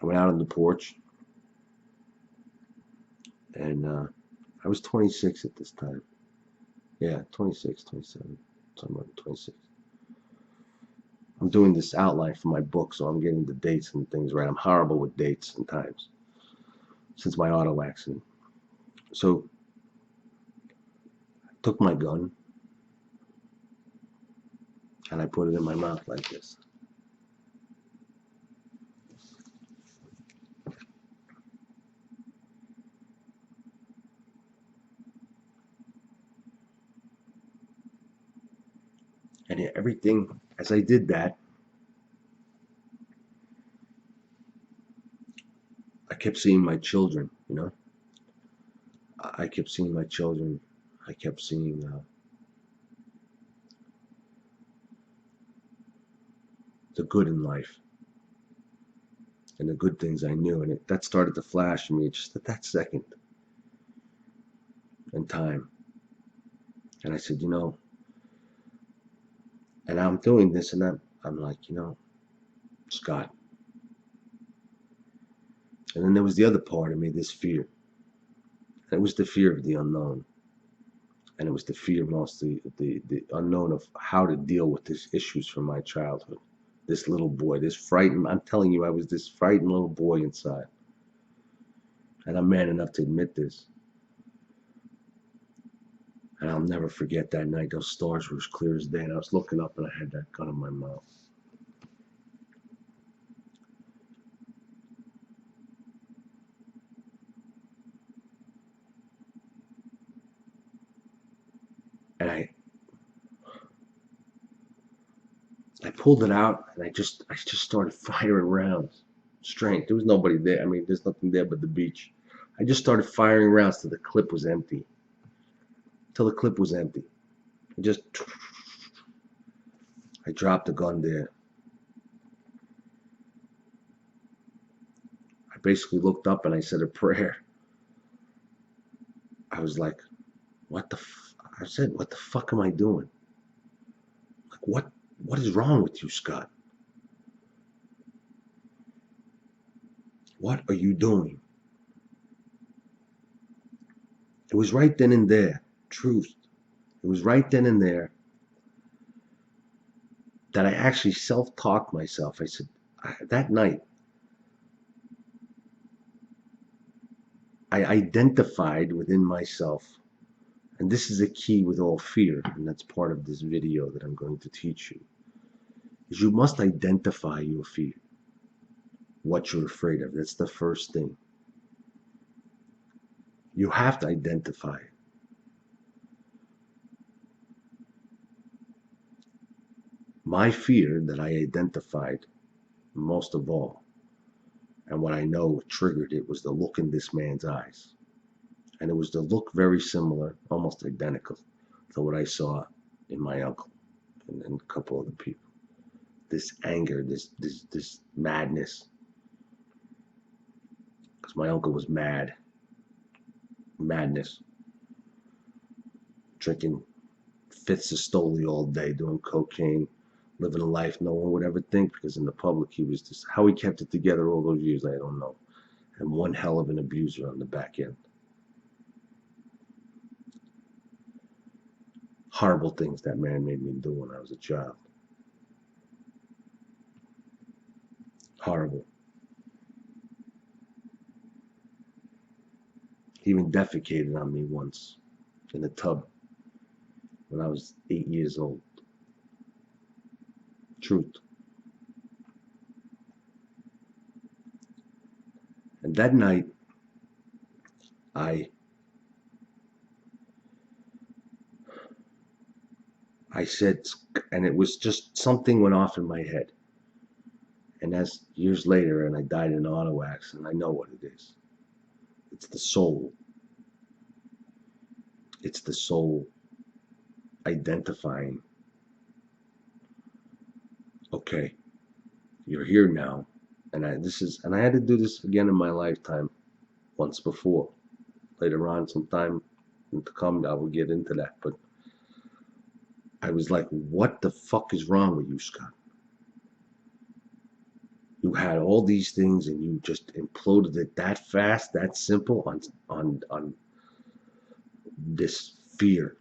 I went out on the porch, and I was 26 at this time. Yeah, 26, 27, somewhere 26. I'm doing this outline for my book, so I'm getting the dates and things right. I'm horrible with dates and times since my auto accident. So I took my gun and I put it in my mouth like this. And everything, as I did that, I kept seeing my children, I kept seeing my children. I kept seeing the good in life and the good things I knew. And that started to flash in me just at that second in time. And I said, and I'm doing this, and I'm like, Scott. And then there was the other part of me, this fear. And it was the fear of the unknown. And it was the fear mostly, the unknown of how to deal with these issues from my childhood. This little boy, I'm telling you, I was this frightened little boy inside. And I'm man enough to admit this. And I'll never forget that night. Those stars were as clear as day. And I was looking up and I had that gun in my mouth. pulled it out and I just started firing rounds. Straight. There was nobody there. I mean, there's nothing there but the beach. I just started firing rounds till the clip was empty. Till the clip was empty. I dropped the gun there. I basically looked up and I said a prayer. I was like, I said, what the fuck am I doing? Like, what is wrong with you, Scott? What are you doing? It was right then and there. Truth. It was right then and there that I actually self-talked myself. I said, that night, I identified within myself, and this is a key with all fear, and that's part of this video that I'm going to teach you, is you must identify your fear, what you're afraid of. That's the first thing. You have to identify it. My fear that I identified most of all, and what I know triggered it, was the look in this man's eyes. And it was the look very similar, almost identical, to what I saw in my uncle and a couple other people. This anger, this madness. Because my uncle was mad. Madness. Drinking fifths of Stoli all day, doing cocaine, living a life no one would ever think, because in the public he was just, how he kept it together all those years, I don't know. And one hell of an abuser on the back end. Horrible things that man made me do when I was a child. Horrible. He even defecated on me once in a tub when I was 8 years old. Truth. And that night, I said, and it was just something went off in my head. And as years later, and I died in an auto accident, I know what it is. It's the soul. It's the soul identifying. Okay, you're here now, and I had to do this again in my lifetime, once before. Later on, sometime to come, I will get into that. But I was like, what the fuck is wrong with you, Scott? You had all these things and you just imploded it that fast, that simple, on this fear.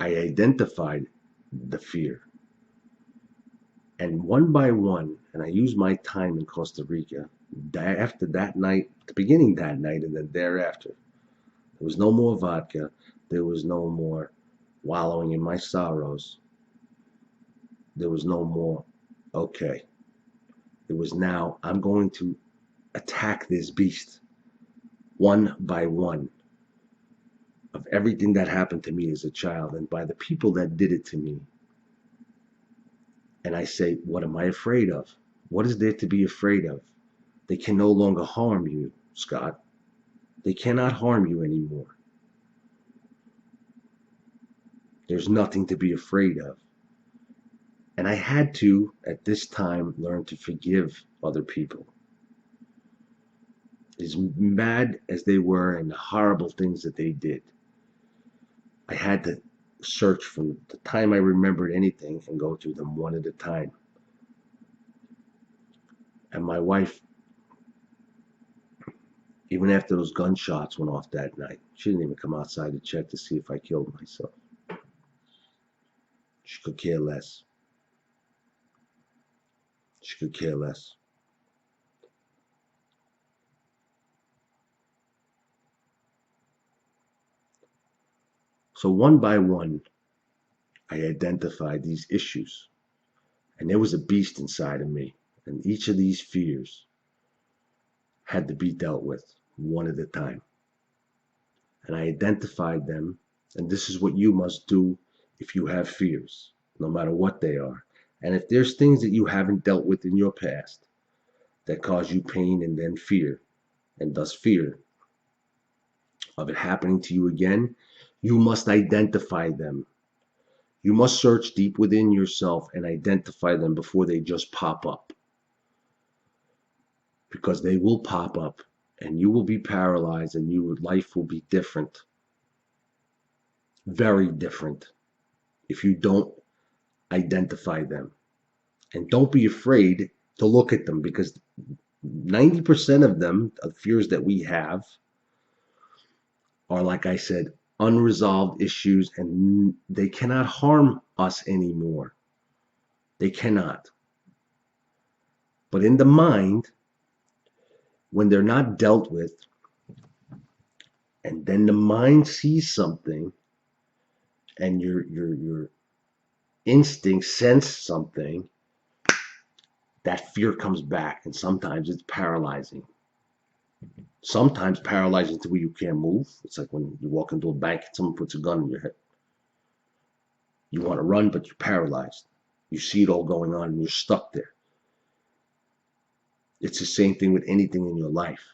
I identified the fear. And one by one, and I used my time in Costa Rica, after that night, the beginning that night and then thereafter, there was no more vodka. There was no more wallowing in my sorrows. There was no more, okay. It was now, I'm going to attack this beast one by one of everything that happened to me as a child and by the people that did it to me. And I say, what am I afraid of? What is there to be afraid of? They can no longer harm you, Scott. They cannot harm you anymore. There's nothing to be afraid of. And I had to, at this time, learn to forgive other people. As mad as they were and the horrible things that they did, I had to search from the time I remembered anything and go through them one at a time. And my wife, even after those gunshots went off that night, she didn't even come outside to check to see if I killed myself. She could care less. She could care less. So one by one, I identified these issues. And there was a beast inside of me. And each of these fears had to be dealt with one at a time. And I identified them And this is what you must do if you have fears, no matter what they are. And if there's things that you haven't dealt with in your past that cause you pain and then fear, and thus fear of it happening to you again, you must identify them. You must search deep within yourself and identify them before they just pop up. Because they will pop up and you will be paralyzed and your life will be different. Very different if you don't identify them. And don't be afraid to look at them, because 90% of them, of fears that we have, are, like I said, unresolved issues, and they cannot harm us anymore. They cannot. But in the mind, when they're not dealt with, and then the mind sees something, and your instinct sense something, that fear comes back, and sometimes it's paralyzing. Sometimes paralyzing to where you can't move. It's like when you walk into a bank and someone puts a gun in your head. You want to run, but you're paralyzed. You see it all going on and you're stuck there. It's the same thing with anything in your life.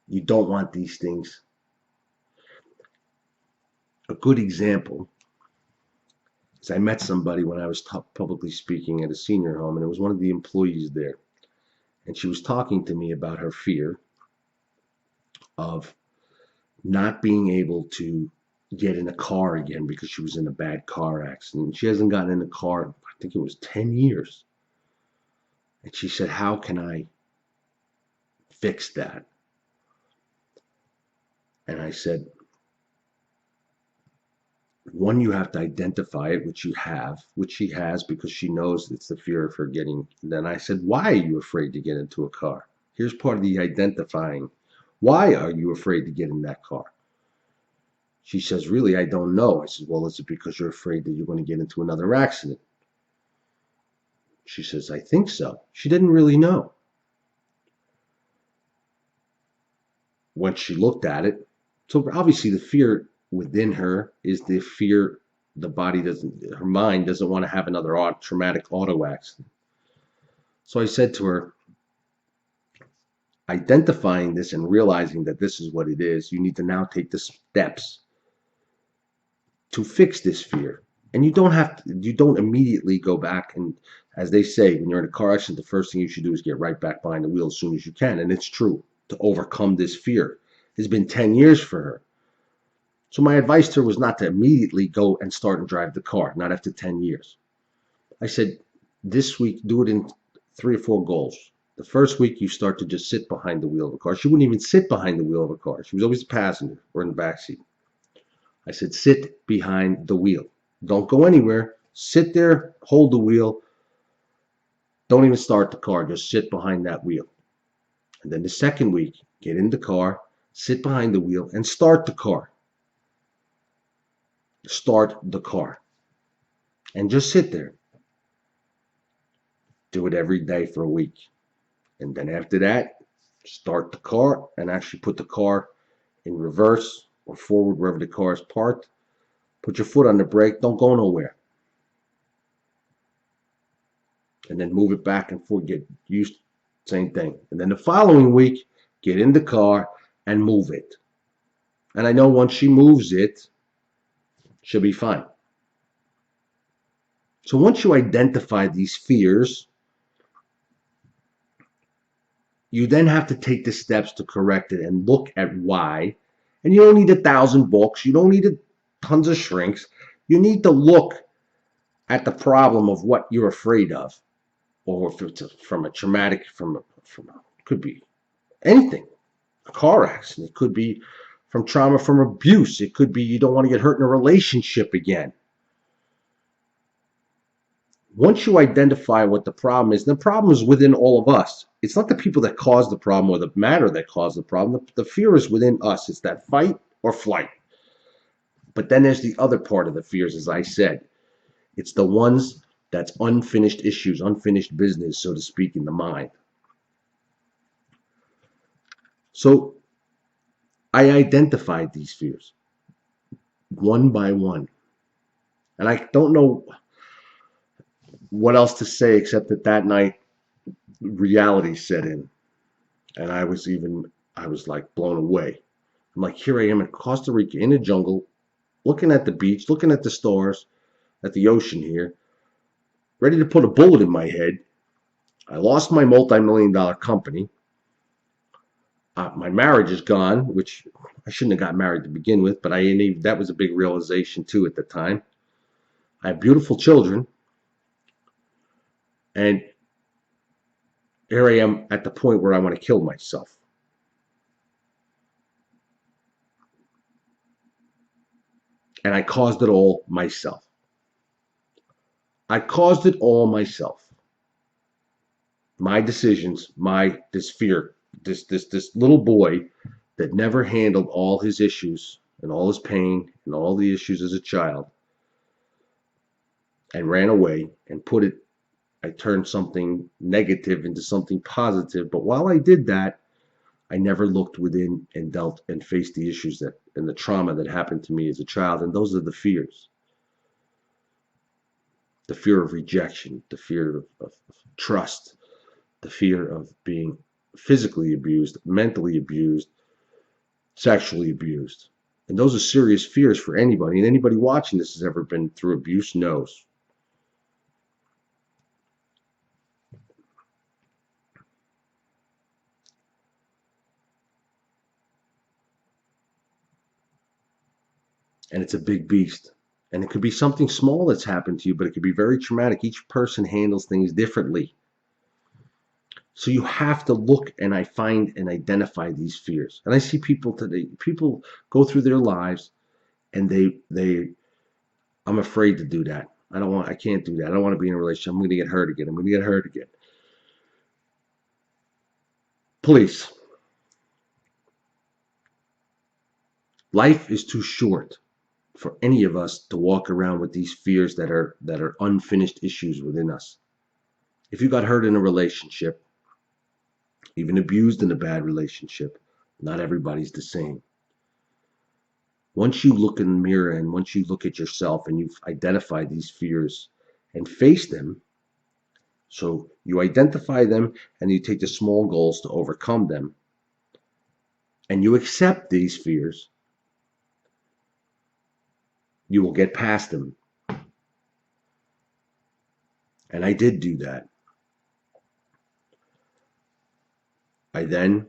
You don't want these things. A good example is I met somebody when I was publicly speaking at a senior home, and it was one of the employees there. And she was talking to me about her fear of not being able to get in a car again because she was in a bad car accident. She hasn't gotten in a car, I think it was 10 years. And she said, how can I fix that? And I said, one, you have to identify it, which you have, which she has, because she knows it's the fear of her getting. Then I said, why are you afraid to get into a car? Here's part of the identifying. Why are you afraid to get in that car? She says, really, I don't know. I said, well, is it because you're afraid that you're going to get into another accident? She says, I think so. She didn't really know. Once she looked at it, so obviously the fear within her is the fear her mind doesn't want to have another traumatic auto accident. So I said to her, identifying this and realizing that this is what it is, you need to now take the steps to fix this fear. And you don't immediately go back and, as they say, when you're in a car accident, the first thing you should do is get right back behind the wheel as soon as you can. And it's true, to overcome this fear. It's been 10 years for her. So my advice to her was not to immediately go and start and drive the car, not after 10 years. I said, this week, do it in 3 or 4 goals. The first week, you start to just sit behind the wheel of a car. She wouldn't even sit behind the wheel of a car. She was always a passenger or in the back seat. I said, sit behind the wheel. Don't go anywhere. Sit there, hold the wheel. Don't even start the car. Just sit behind that wheel. And then the second week, get in the car, sit behind the wheel, and start the car. Start the car. And just sit there. Do it every day for a week. And then after that, start the car and actually put the car in reverse or forward wherever the car is parked. Put your foot on the brake. Don't go nowhere. And then move it back and forth. Get used, same thing. And then the following week, get in the car and move it. And I know once she moves it, she'll be fine. So once you identify these fears, you then have to take the steps to correct it and look at why. And you don't need 1,000 books. You don't need tons of shrinks. You need to look at the problem of what you're afraid of, or if it's from a traumatic, could be anything, a car accident. It could be from trauma from abuse. It could be you don't want to get hurt in a relationship again. Once you identify what the problem is within all of us. It's not the people that cause the problem or the matter that cause the problem. The fear is within us. It's that fight or flight. But then there's the other part of the fears, as I said. It's the ones that's unfinished issues, unfinished business, so to speak, in the mind. So I identified these fears one by one. And I don't know what else to say except that that night reality set in. And I was like blown away. I'm like, here I am in Costa Rica in the jungle, looking at the beach, looking at the stars, at the ocean here, ready to put a bullet in my head. I lost my multi-million-dollar company. My marriage is gone, which I shouldn't have got married to begin with, but that was a big realization too at the time. I have beautiful children, and here I am at the point where I want to kill myself. And I caused it all myself. I caused it all myself. My decisions, this fear, this little boy that never handled all his issues and all his pain and all the issues as a child and ran away and I turned something negative into something positive. But while I did that, I never looked within and dealt and faced the issues and the trauma that happened to me as a child. And those are the fears. The fear of rejection, the fear of trust, the fear of being physically abused, mentally abused, sexually abused. And those are serious fears for anybody. And anybody watching this has ever been through abuse knows. And it's a big beast. And it could be something small that's happened to you, but it could be very traumatic. Each person handles things differently. So you have to look and I find and identify these fears. And I see people today, people go through their lives and I'm afraid to do that. I can't do that. I don't want to be in a relationship. I'm going to get hurt again. I'm going to get hurt again. Please. Life is too short for any of us to walk around with these fears that are unfinished issues within us. If you got hurt in a relationship, even abused in a bad relationship, not everybody's the same. Once you look in the mirror and once you look at yourself and you've identified these fears and face them, so you identify them and you take the small goals to overcome them, and you accept these fears, you will get past them. And I did do that. I then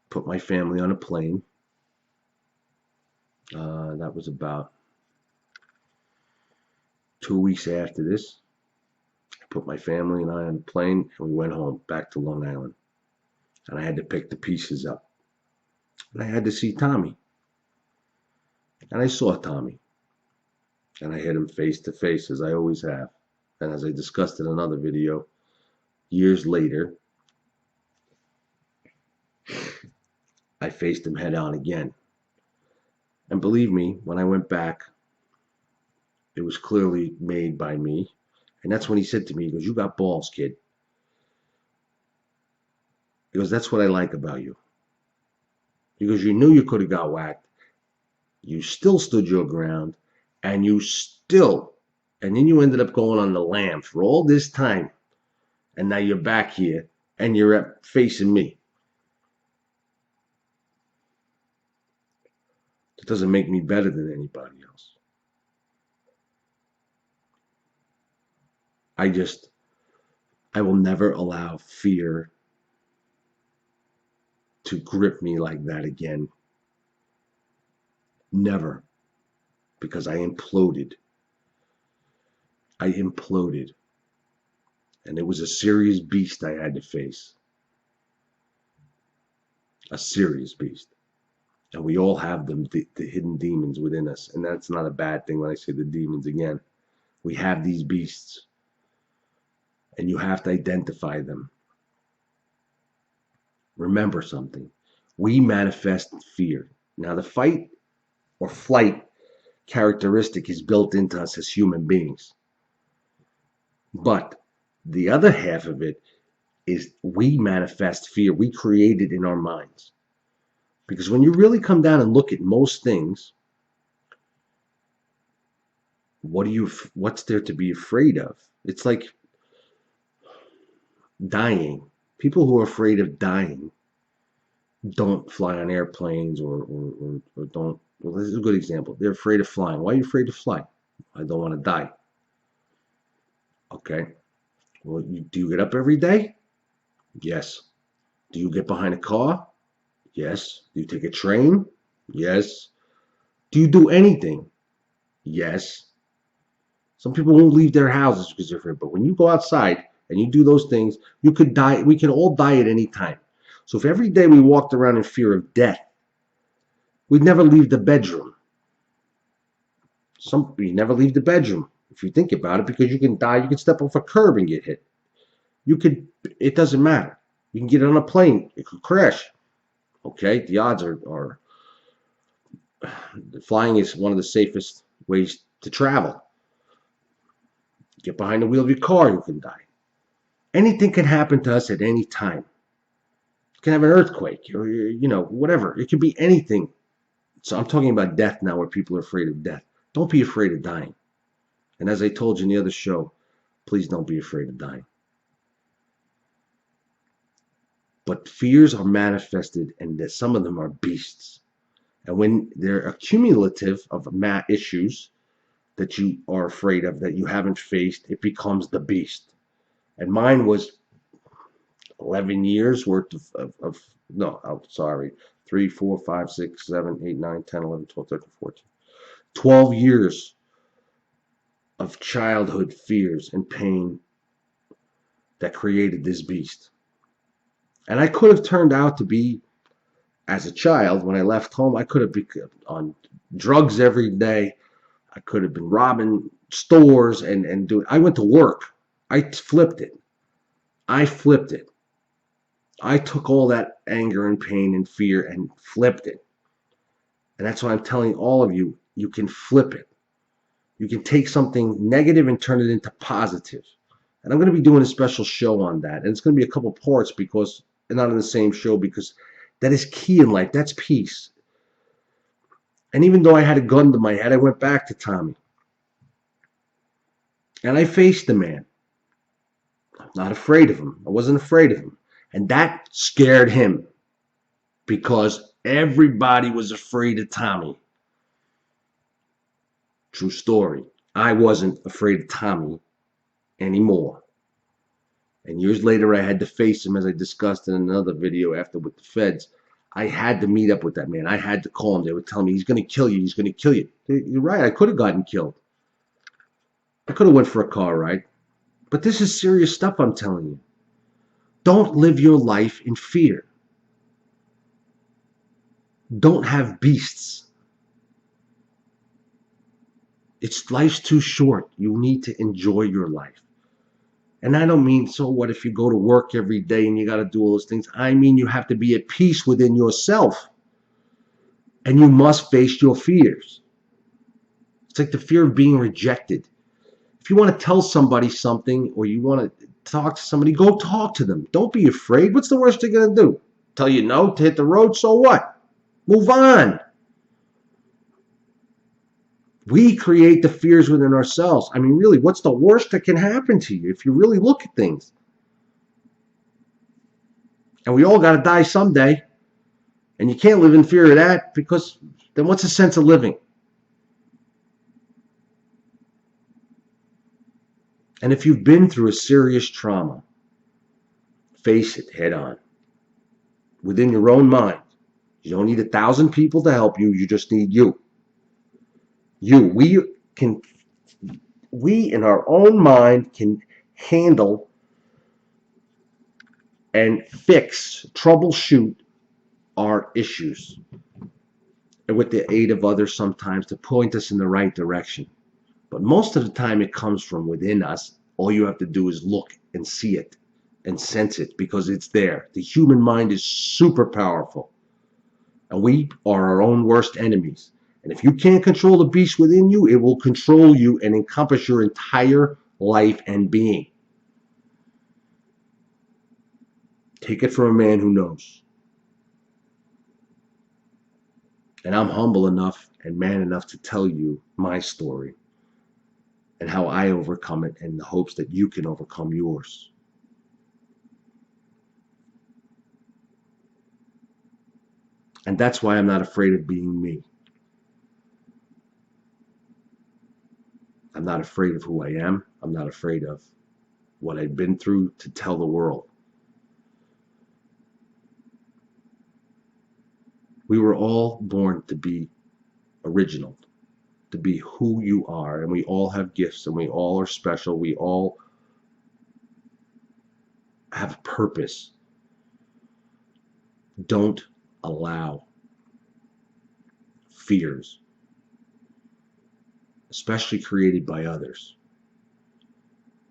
put my family on a plane. That was about 2 weeks after this. I put my family and I on a plane and we went home back to Long Island. And I had to pick the pieces up. And I had to see Tommy. And I saw Tommy. And I hit him face to face as I always have. And as I discussed in another video, years later, I faced him head on again. And believe me, when I went back, it was clearly made by me. And that's when he said to me, he goes, "You got balls, kid." He goes, "That's what I like about you." He goes, "You knew you could have got whacked. You still stood your ground. And then you ended up going on the lam for all this time. And now you're back here and you're facing me. It doesn't make me better than anybody else. I will never allow fear to grip me like that again. Never. Because I imploded. And it was a serious beast I had to face. A serious beast. And we all have them, the hidden demons within us. And that's not a bad thing when I say the demons again. We have these beasts. And you have to identify them. Remember something. We manifest fear. Now, the fight or flight characteristic is built into us as human beings. But the other half of it is we manifest fear. We create it in our minds. Because when you really come down and look at most things, what's there to be afraid of? It's like dying. People who are afraid of dying don't fly on airplanes or don't. Well, this is a good example. They're afraid of flying. Why are you afraid to fly? I don't want to die. Okay. Well, do you get up every day? Yes. Do you get behind a car? Yes. Do you take a train? Yes. Do you do anything? Yes. Some people won't leave their houses because they're afraid. But when you go outside and you do those things, you could die. We can all die at any time. So if every day we walked around in fear of death, we'd never leave the bedroom. You never leave the bedroom if you think about it, because you can die. You can step off a curb and get hit. You could. It doesn't matter. You can get on a plane. It could crash. Okay, the odds are flying is one of the safest ways to travel. Get behind the wheel of your car, you can die. Anything can happen to us at any time. You can have an earthquake, or whatever. It could be anything. So I'm talking about death now, where people are afraid of death. Don't be afraid of dying. And as I told you in the other show, please don't be afraid of dying. But fears are manifested, and some of them are beasts. And when they're accumulative of issues that you are afraid of, that you haven't faced, it becomes the beast. And mine was 11 years worth of no, I'm sorry, 3, 4, 5, 6, 7, 8, 9, 10, 11, 12, 13, 14. 12 years of childhood fears and pain that created this beast. And I could have turned out to be, as a child, when I left home, I could have been on drugs every day. I could have been robbing stores and doing. I went to work. I flipped it. I flipped it. I took all that anger and pain and fear and flipped it. And that's why I'm telling all of you, you can flip it. You can take something negative and turn it into positive. And I'm going to be doing a special show on that. And it's going to be a couple parts, because not in the same show, because that is key in life. That's peace. And even though I had a gun to my head, I went back to Tommy. And I faced the man. I'm not afraid of him. I wasn't afraid of him. And that scared him, because everybody was afraid of Tommy. True story. I wasn't afraid of Tommy anymore. And years later, I had to face him, as I discussed in another video after with the feds. I had to meet up with that man. I had to call him. They would tell me, he's going to kill you. He's going to kill you. You're right. I could have gotten killed. I could have went for a car ride. But this is serious stuff, I'm telling you. Don't live your life in fear. Don't have beasts. Life's too short. You need to enjoy your life. And I don't mean, so what if you go to work every day and you got to do all those things? I mean, you have to be at peace within yourself. And you must face your fears. It's like the fear of being rejected. If you want to tell somebody something, or you want to talk to somebody, go talk to them. Don't be afraid. What's the worst they're going to do? Tell you no to hit the road? So what? Move on. We create the fears within ourselves. I mean, really, what's the worst that can happen to you if you really look at things? And we all got to die someday. And you can't live in fear of that, because then what's the sense of living? And if you've been through a serious trauma, face it head on. Within your own mind. You don't need 1,000 people to help you. You just need you. We in our own mind can handle and fix, troubleshoot our issues. And with the aid of others sometimes, to point us in the right direction. But most of the time it comes from within us. All you have to do is look and see it and sense it, because it's there. The human mind is super powerful. And we are our own worst enemies. And if you can't control the beast within you, it will control you and encompass your entire life and being. Take it from a man who knows. And I'm humble enough and man enough to tell you my story and how I overcome it in the hopes that you can overcome yours. And that's why I'm not afraid of being me. I'm not afraid of who I am. I'm not afraid of what I've been through to tell the world. We were all born to be original, to be who you are, and we all have gifts and we all are special. We all have purpose. Don't allow fears, especially created by others,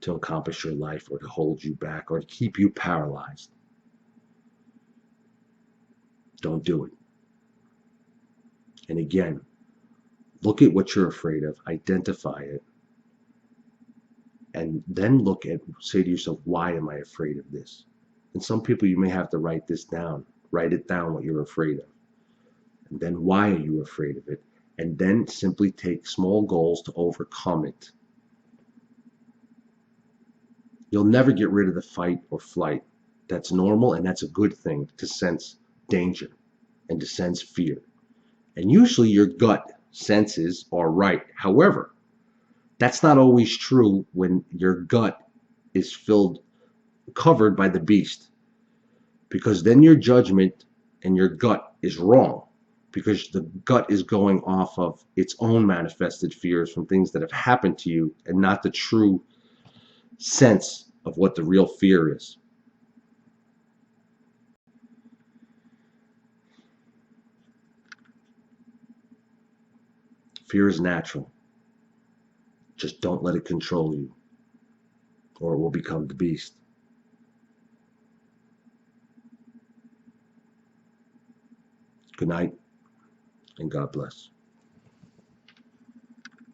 to accomplish your life or to hold you back or to keep you paralyzed. Don't do it. And again, look at what you're afraid of, identify it, and then say to yourself, why am I afraid of this? And some people, you may have to write this down. Write it down what you're afraid of. And then why are you afraid of it? And then simply take small goals to overcome it. You'll never get rid of the fight or flight. That's normal, and that's a good thing, to sense danger and to sense fear. And usually your gut senses are right. However, that's not always true when your gut is covered by the beast, because then your judgment and your gut is wrong, because the gut is going off of its own manifested fears from things that have happened to you and not the true sense of what the real fear is. Fear is natural. Just don't let it control you, or it will become the beast. Good night, and God bless.